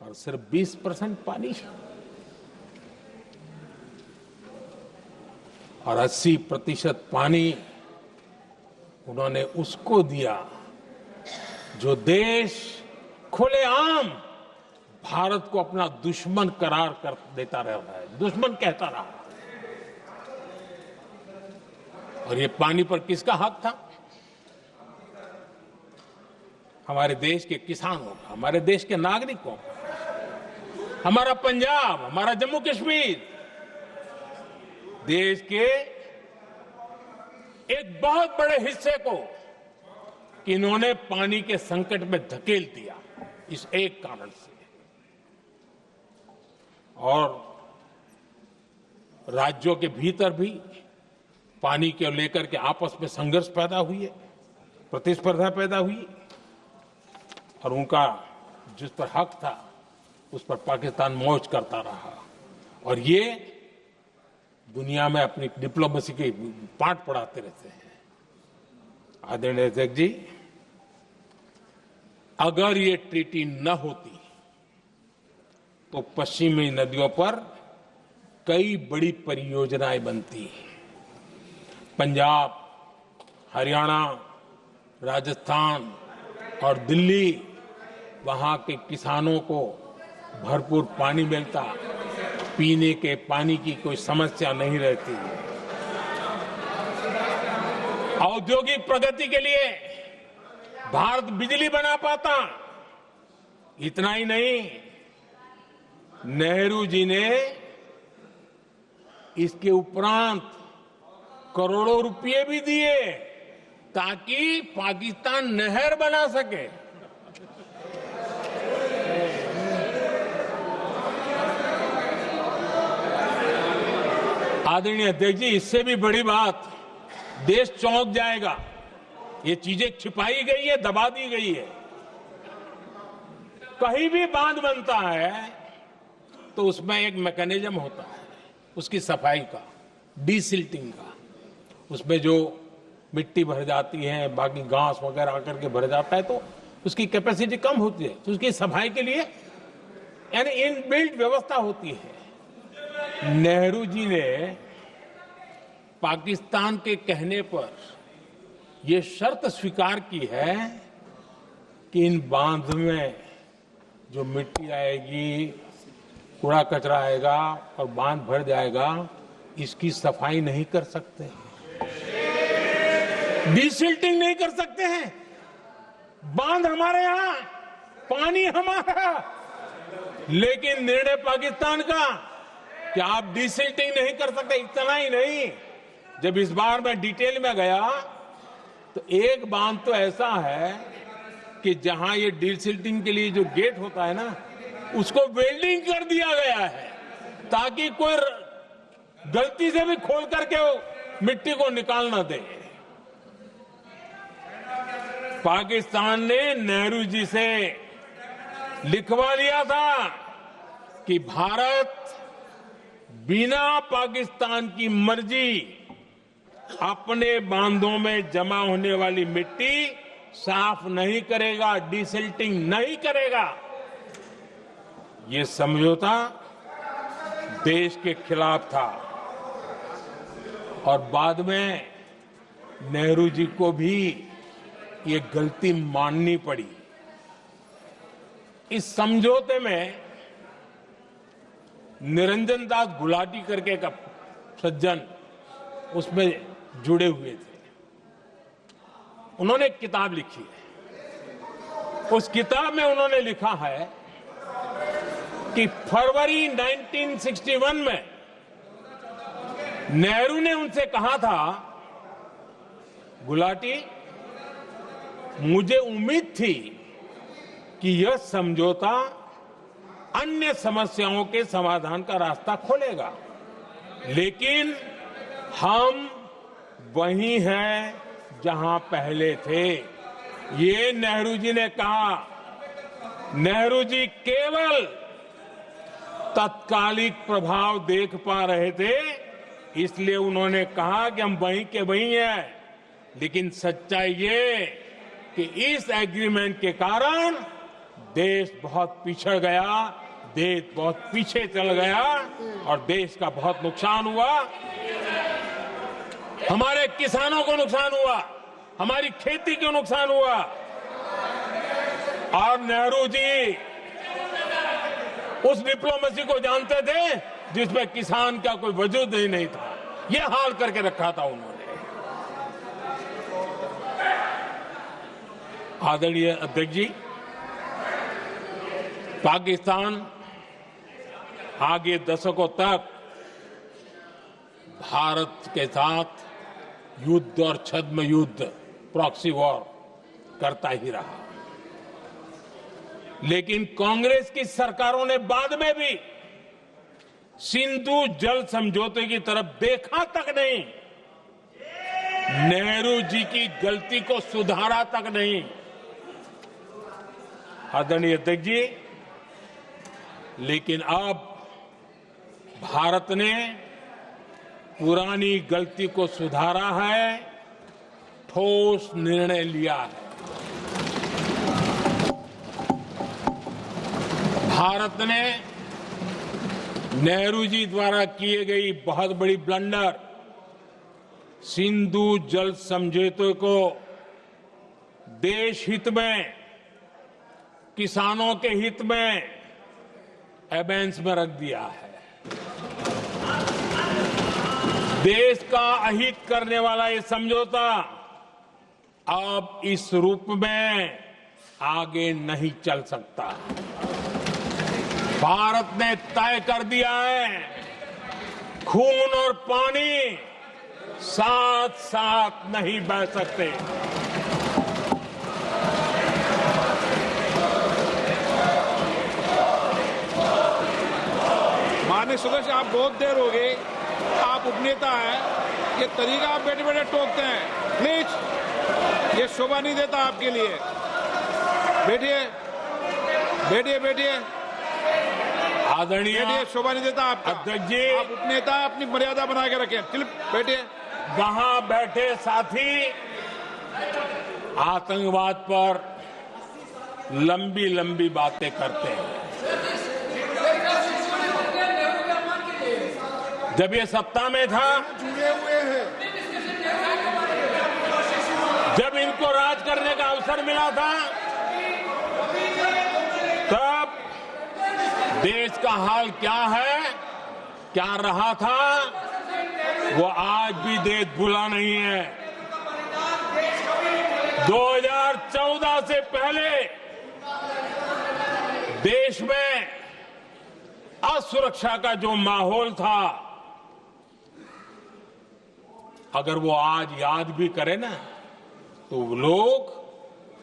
और सिर्फ 20% पानी, और 80% पानी उन्होंने उसको दिया जो देश खुलेआम भारत को अपना दुश्मन करार कर देता रहता है, दुश्मन कहता रहा। और ये पानी पर किसका हक था? हमारे देश के किसानों का, हमारे देश के नागरिकों का, हमारा पंजाब, हमारा जम्मू कश्मीर, देश के एक बहुत बड़े हिस्से को इन्होंने पानी के संकट में धकेल दिया इस एक कारण से। और राज्यों के भीतर भी पानी को लेकर के आपस में संघर्ष पैदा हुई है, प्रतिस्पर्धा पैदा हुई, और उनका जिस पर हक था उस पर पाकिस्तान मौज करता रहा। और ये दुनिया में अपनी डिप्लोमेसी के पाठ पढ़ाते रहते हैं। आदरणीय अध्यक्ष जी, अगर ये ट्रीटी न होती तो पश्चिमी नदियों पर कई बड़ी परियोजनाएं बनती। पंजाब, हरियाणा, राजस्थान और दिल्ली, वहां के किसानों को भरपूर पानी मिलता, पीने के पानी की कोई समस्या नहीं रहती। औद्योगिक प्रगति के लिए भारत बिजली बना पाता। इतना ही नहीं, नेहरू जी ने इसके उपरांत करोड़ों रुपए भी दिए ताकि पाकिस्तान नहर बना सके। आदरणीय अध्यक्ष जी, इससे भी बड़ी बात, देश चौंक जाएगा। ये चीजें छिपाई गई है, दबा दी गई है। कहीं भी बांध बनता है तो उसमें एक मैकेनिज्म होता है उसकी सफाई का, डीसिल्टिंग का। उसमें जो मिट्टी भर जाती है, बाकी घास वगैरह आकर के भर जाता है तो उसकी कैपेसिटी कम होती है, तो उसकी सफाई के लिए यानी इनबिल्ट व्यवस्था होती है। नेहरू जी ने पाकिस्तान के कहने पर यह शर्त स्वीकार की है कि इन बांध में जो मिट्टी आएगी, कूड़ा कचरा आएगा और बांध भर जाएगा, इसकी सफाई नहीं कर सकते, डीसिल्टिंग नहीं कर सकते हैं। बांध हमारे यहां, पानी हमारा, लेकिन निर्णय पाकिस्तान का कि आप डीसिल्टिंग नहीं कर सकते। इतना ही नहीं, जब इस बार मैं डिटेल में गया तो एक बांध तो ऐसा है कि जहां ये डीसिल्टिंग के लिए जो गेट होता है ना, उसको वेल्डिंग कर दिया गया है। ताकि कोई गलती से भी खोल करके वो मिट्टी को निकाल ना दे। पाकिस्तान ने नेहरू जी से लिखवा लिया था कि भारत बिना पाकिस्तान की मर्जी अपने बांधों में जमा होने वाली मिट्टी साफ नहीं करेगा, डिसिल्टिंग नहीं करेगा। ये समझौता देश के खिलाफ था और बाद में नेहरू जी को भी ये गलती माननी पड़ी। इस समझौते में निरंजन दास गुलाटी करके एक सज्जन उसमें जुड़े हुए थे। उन्होंने एक किताब लिखी है। उस किताब में उन्होंने लिखा है कि फरवरी 1961 में नेहरू ने उनसे कहा था, गुलाटी, मुझे उम्मीद थी कि यह समझौता अन्य समस्याओं के समाधान का रास्ता खोलेगा, लेकिन हम वहीं हैं जहां पहले थे। ये नेहरू जी ने कहा। नेहरू जी केवल तत्कालिक प्रभाव देख पा रहे थे, इसलिए उन्होंने कहा कि हम वहीं के वहीं हैं, लेकिन सच्चाई ये कि इस एग्रीमेंट के कारण देश बहुत पिछड़ गया, देश बहुत पीछे चल गया और देश का बहुत नुकसान हुआ। हमारे किसानों को नुकसान हुआ, हमारी खेती को नुकसान हुआ। और नेहरू जी उस डिप्लोमेसी को जानते थे जिसमें किसान का कोई वजूद ही नहीं था। यह हाल करके रखा था उन्होंने। आदरणीय अध्यक्ष जी, पाकिस्तान आगे दशकों तक भारत के साथ युद्ध और छद्म युद्ध, प्रॉक्सी वॉर करता ही रहा, लेकिन कांग्रेस की सरकारों ने बाद में भी सिंधु जल समझौते की तरफ देखा तक नहीं, नेहरू जी की गलती को सुधारा तक नहीं। आदरणीय अध्यक्ष जी, लेकिन अब भारत ने पुरानी गलती को सुधारा है, ठोस निर्णय लिया है। भारत ने नेहरू जी द्वारा किए गई बहुत बड़ी ब्लंडर, सिंधु जल समझौते को देश हित में, किसानों के हित में एबेंस में रख दिया है। देश का अहित करने वाला ये समझौता अब इस रूप में आगे नहीं चल सकता। भारत ने तय कर दिया है, खून और पानी साथ साथ नहीं बह सकते। माननीय सदस्य, आप बहुत देर हो गई, आप उपनेता हैं, ये तरीका आप बैठे बैठे टोकते हैं, प्लीज, ये शोभा नहीं देता आपके लिए। बैठिए बैठिए बैठिए आदरणीय, बैठिए, शोभा नहीं देता आपका। अध्यक्ष जी, आप उपनेता, अपनी मर्यादा बना के रखें। चलिए बैठिए। वहां बैठे साथी आतंकवाद पर लंबी लंबी बातें करते हैं। जब ये सत्ता में था, जुड़े हुए हैं, जब इनको राज करने का अवसर मिला था, तब देश का हाल क्या है, क्या रहा था, वो आज भी देश भूला नहीं है। 2014 से पहले देश में असुरक्षा का जो माहौल था, अगर वो आज याद भी करे ना, तो लोग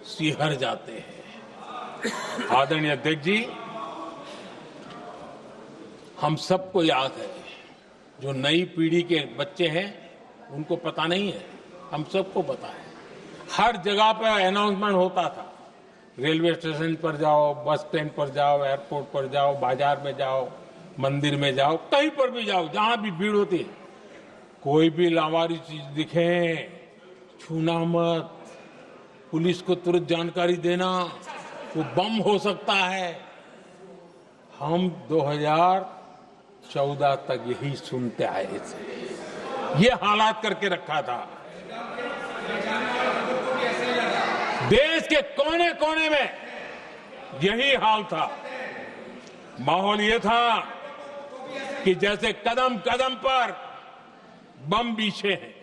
सिहर जाते हैं। आदरणीय अध्यक्ष जी, हम सबको याद है, जो नई पीढ़ी के बच्चे हैं उनको पता नहीं है, हम सबको पता है। हर जगह पर अनाउंसमेंट होता था, रेलवे स्टेशन पर जाओ, बस स्टैंड पर जाओ, एयरपोर्ट पर जाओ, बाजार में जाओ, मंदिर में जाओ, कहीं पर भी जाओ, जहां भी भीड़ होती है, कोई भी लावारिस चीज दिखे छूना मत, पुलिस को तुरंत जानकारी देना, वो बम हो सकता है। हम 2014 तक यही सुनते आए थे, ये हालात करके रखा था। देश के कोने कोने में यही हाल था। माहौल ये था कि जैसे कदम कदम पर बम बिछे हैं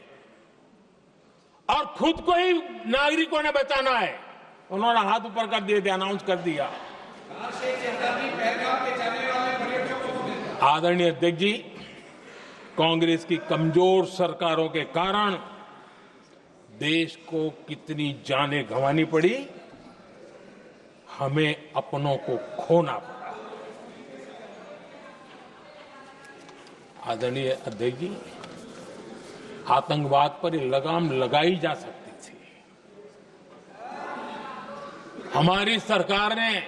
और खुद को ही नागरिकों ने बचाना है, उन्होंने हाथ ऊपर कर दिए थे, अनाउंस कर दिया। आदरणीय अध्यक्ष जी, कांग्रेस की कमजोर सरकारों के कारण देश को कितनी जानें गंवानी पड़ी, हमें अपनों को खोना पड़ा। आदरणीय अध्यक्ष जी, आतंकवाद पर लगाम लगाई जा सकती थी। हमारी सरकार ने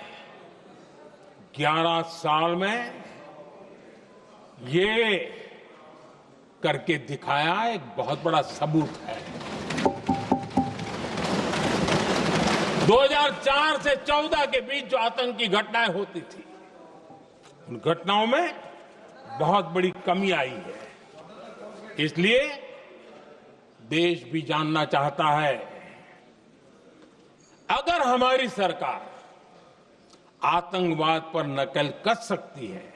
11 साल में ये करके दिखाया, एक बहुत बड़ा सबूत है। 2004 से 14 के बीच जो आतंकी घटनाएं होती थी, उन घटनाओं में बहुत बड़ी कमी आई है। इसलिए देश भी जानना चाहता है, अगर हमारी सरकार आतंकवाद पर नकेल कस सकती है,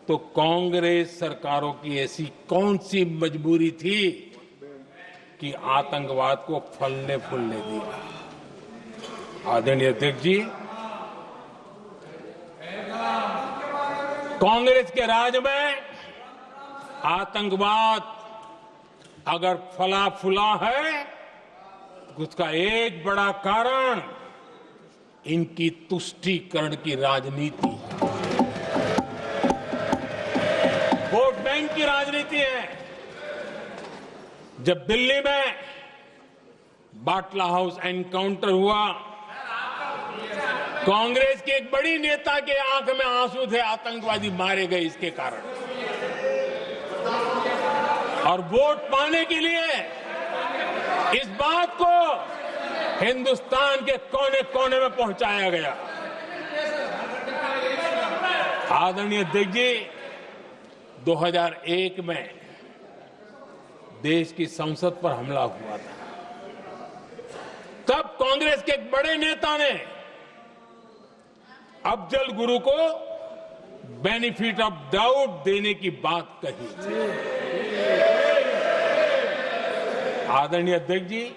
तो कांग्रेस सरकारों की ऐसी कौन सी मजबूरी थी कि आतंकवाद को फलने फूलने दिया। आदरणीय अध्यक्ष जी, कांग्रेस के राज में आतंकवाद अगर फला फूला है, तो उसका एक बड़ा कारण इनकी तुष्टीकरण की राजनीति है, वोट बैंक की राजनीति है। जब दिल्ली में बाटला हाउस एनकाउंटर हुआ, कांग्रेस के एक बड़ी नेता के आंख में आंसू थे, आतंकवादी मारे गए इसके कारण। और वोट पाने के लिए इस बात को हिंदुस्तान के कोने कोने में पहुंचाया गया। आदरणीय अध्यक्ष जी, 2001 में देश की संसद पर हमला हुआ था। तब कांग्रेस के एक बड़े नेता ने अफजल गुरु को बेनिफिट ऑफ डाउट देने की बात कही थी। आदरणीय अध्यक्ष जी,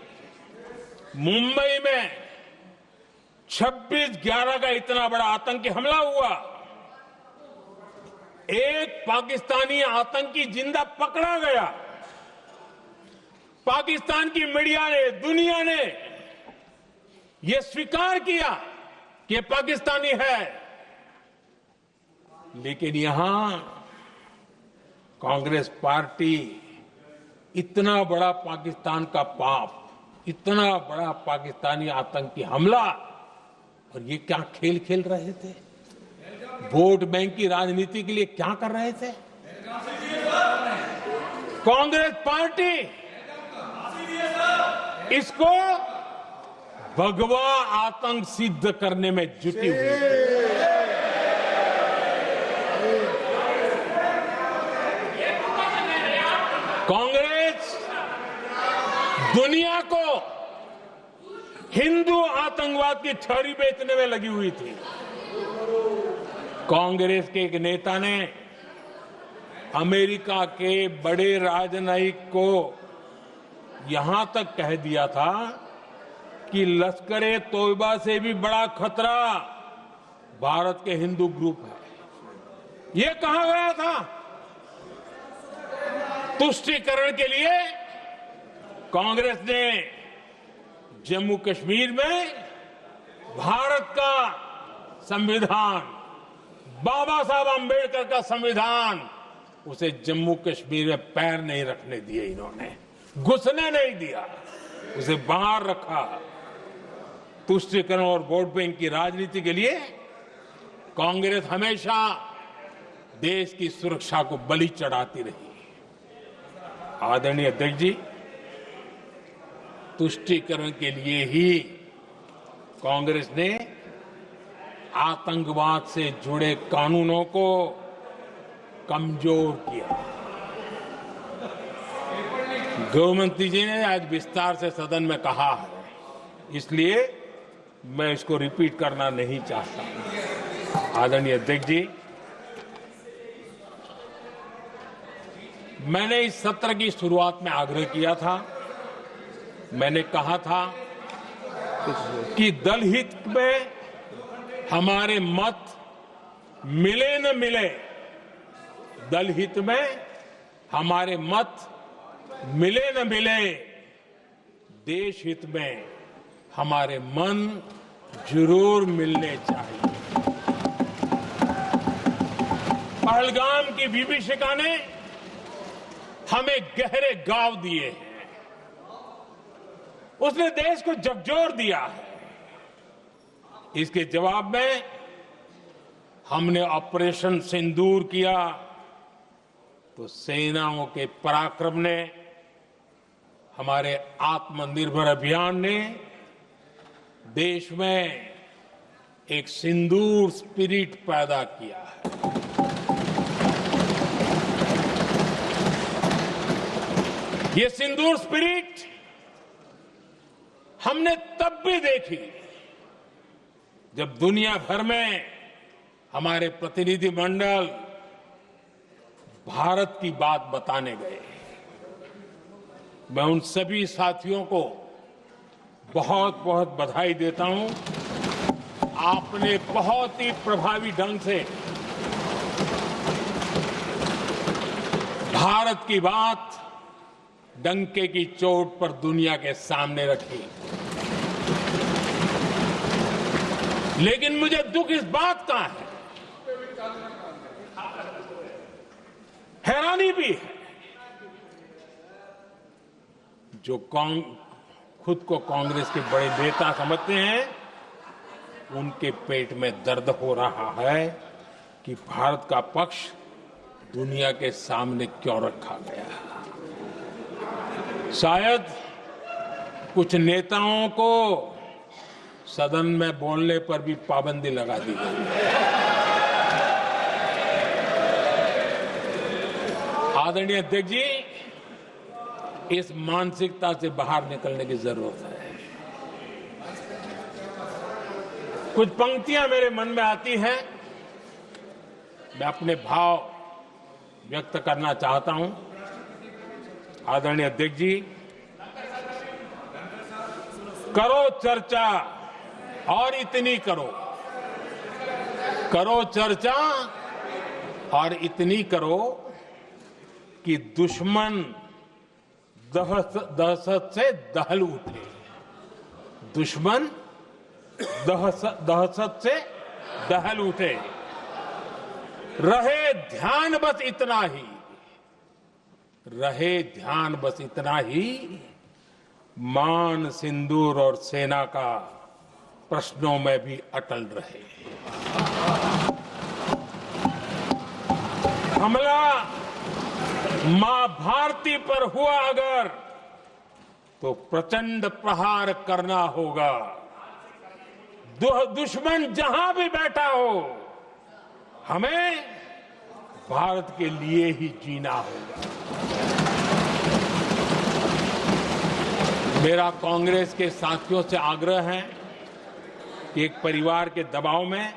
मुंबई में 26/11 का इतना बड़ा आतंकी हमला हुआ, एक पाकिस्तानी आतंकी जिंदा पकड़ा गया। पाकिस्तान की मीडिया ने, दुनिया ने यह स्वीकार किया कि यह पाकिस्तानी है, लेकिन यहां कांग्रेस पार्टी इतना बड़ा पाकिस्तान का पाप, इतना बड़ा पाकिस्तानी आतंकी हमला, और ये क्या खेल खेल रहे थे? वोट बैंक की राजनीति के लिए क्या कर रहे थे? कांग्रेस पार्टी इसको भगवा आतंक सिद्ध करने में जुटी हुई है। कांग्रेस दुनिया को हिंदू आतंकवाद की छड़ी बेचने में लगी हुई थी। कांग्रेस के एक नेता ने अमेरिका के बड़े राजनयिक को यहां तक कह दिया था कि लश्कर-ए तोयबा से भी बड़ा खतरा भारत के हिंदू ग्रुप है। यह कहा गया था। तुष्टीकरण के लिए कांग्रेस ने जम्मू कश्मीर में भारत का संविधान बाबा साहब आंबेडकर का संविधान, उसे जम्मू कश्मीर में पैर नहीं रखने दिए इन्होंने, घुसने नहीं दिया, उसे बाहर रखा। तुष्टीकरण और वोट बैंक की राजनीति के लिए कांग्रेस हमेशा देश की सुरक्षा को बलि चढ़ाती रही। आदरणीय अध्यक्ष जी, तुष्टीकरण के लिए ही कांग्रेस ने आतंकवाद से जुड़े कानूनों को कमजोर किया। गृहमंत्री जी ने आज विस्तार से सदन में कहा है, इसलिए मैं इसको रिपीट करना नहीं चाहता। आदरणीय अध्यक्ष जी, मैंने इस सत्र की शुरुआत में आग्रह किया था, मैंने कहा था कि दल हित में हमारे मत मिले न मिले, दल हित में हमारे मत मिले न मिले, देश हित में हमारे मन जरूर मिलने चाहिए। पहलगाम की विभीषिका ने हमें गहरे घाव दिए हैं, उसने देश को झकझोर दिया है। इसके जवाब में हमने ऑपरेशन सिंदूर किया तो सेनाओं के पराक्रम ने, हमारे आत्मनिर्भर अभियान ने देश में एक सिंदूर स्पिरिट पैदा किया है। ये सिंदूर स्पिरिट हमने तब भी देखी जब दुनिया भर में हमारे प्रतिनिधि मंडल भारत की बात बताने गए। मैं उन सभी साथियों को बहुत बहुत बधाई देता हूं। आपने बहुत ही प्रभावी ढंग से भारत की बात डंके की चोट पर दुनिया के सामने रखी। लेकिन मुझे दुख इस बात का है, हैरानी भी है, जो खुद को कांग्रेस के बड़े नेता समझते हैं, उनके पेट में दर्द हो रहा है कि भारत का पक्ष दुनिया के सामने क्यों रखा गया। शायद कुछ नेताओं को सदन में बोलने पर भी पाबंदी लगा दी गई। आदरणीय अध्यक्ष जी, इस मानसिकता से बाहर निकलने की जरूरत है। कुछ पंक्तियां मेरे मन में आती हैं, मैं अपने भाव व्यक्त करना चाहता हूं। आदरणीय अध्यक्ष जी, करो चर्चा और इतनी करो, करो चर्चा और इतनी करो कि दुश्मन दहशत से दहल उठे। दुश्मन दहशत से दहल उठे। रहे ध्यान बस इतना ही, रहे ध्यान बस इतना ही, मान सिंदूर और सेना का प्रश्नों में भी अटल रहे। हमला मां भारती पर हुआ अगर, तो प्रचंड प्रहार करना होगा। दुश्मन जहां भी बैठा हो, हमें भारत के लिए ही जीना होगा। मेरा कांग्रेस के साथियों से आग्रह है कि एक परिवार के दबाव में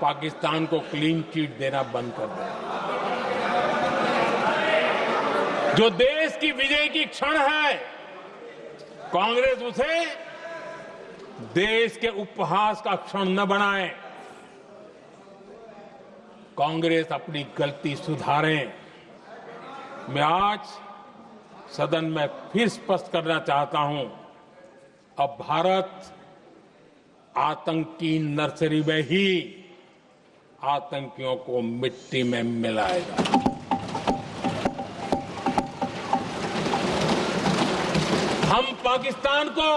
पाकिस्तान को क्लीन चिट देना बंद कर दें। जो देश की विजय की क्षण है, कांग्रेस उसे देश के उपहास का क्षण न बनाए। कांग्रेस अपनी गलती सुधारें। मैं आज सदन में फिर स्पष्ट करना चाहता हूं, अब भारत आतंक की नर्सरी में ही आतंकियों को मिट्टी में मिलाएगा। हम पाकिस्तान को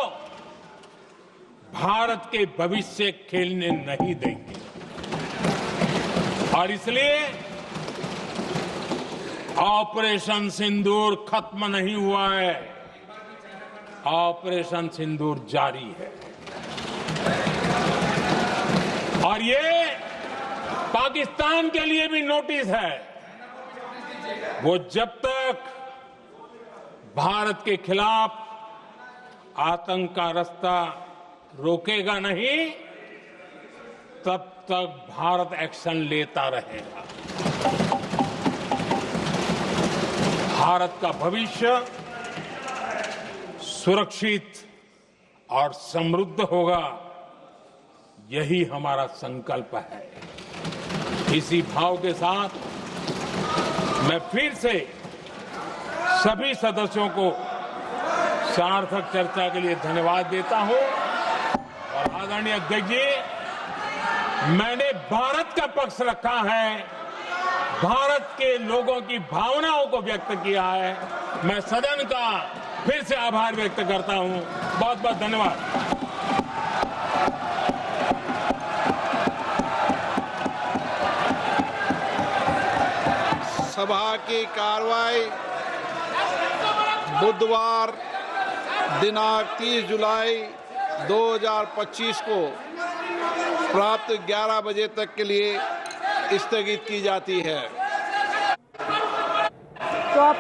भारत के भविष्य खेलने नहीं देंगे और इसलिए ऑपरेशन सिंदूर खत्म नहीं हुआ है, ऑपरेशन सिंदूर जारी है। और ये पाकिस्तान के लिए भी नोटिस है। वो जब तक भारत के खिलाफ आतंक का रास्ता रोकेगा नहीं, तब तक भारत एक्शन लेता रहेगा। भारत का भविष्य सुरक्षित और समृद्ध होगा, यही हमारा संकल्प है। इसी भाव के साथ मैं फिर से सभी सदस्यों को सार्थक चर्चा के लिए धन्यवाद देता हूं। और आदरणीय अध्यक्ष जी, मैंने भारत का पक्ष रखा है, भारत के लोगों की भावनाओं को व्यक्त किया है। मैं सदन का फिर से आभार व्यक्त करता हूं। बहुत बहुत धन्यवाद। सभा की कार्रवाई बुधवार दिनांक 30 जुलाई 2025 को प्राप्त 11 बजे तक के लिए स्थगित की जाती है। तो आप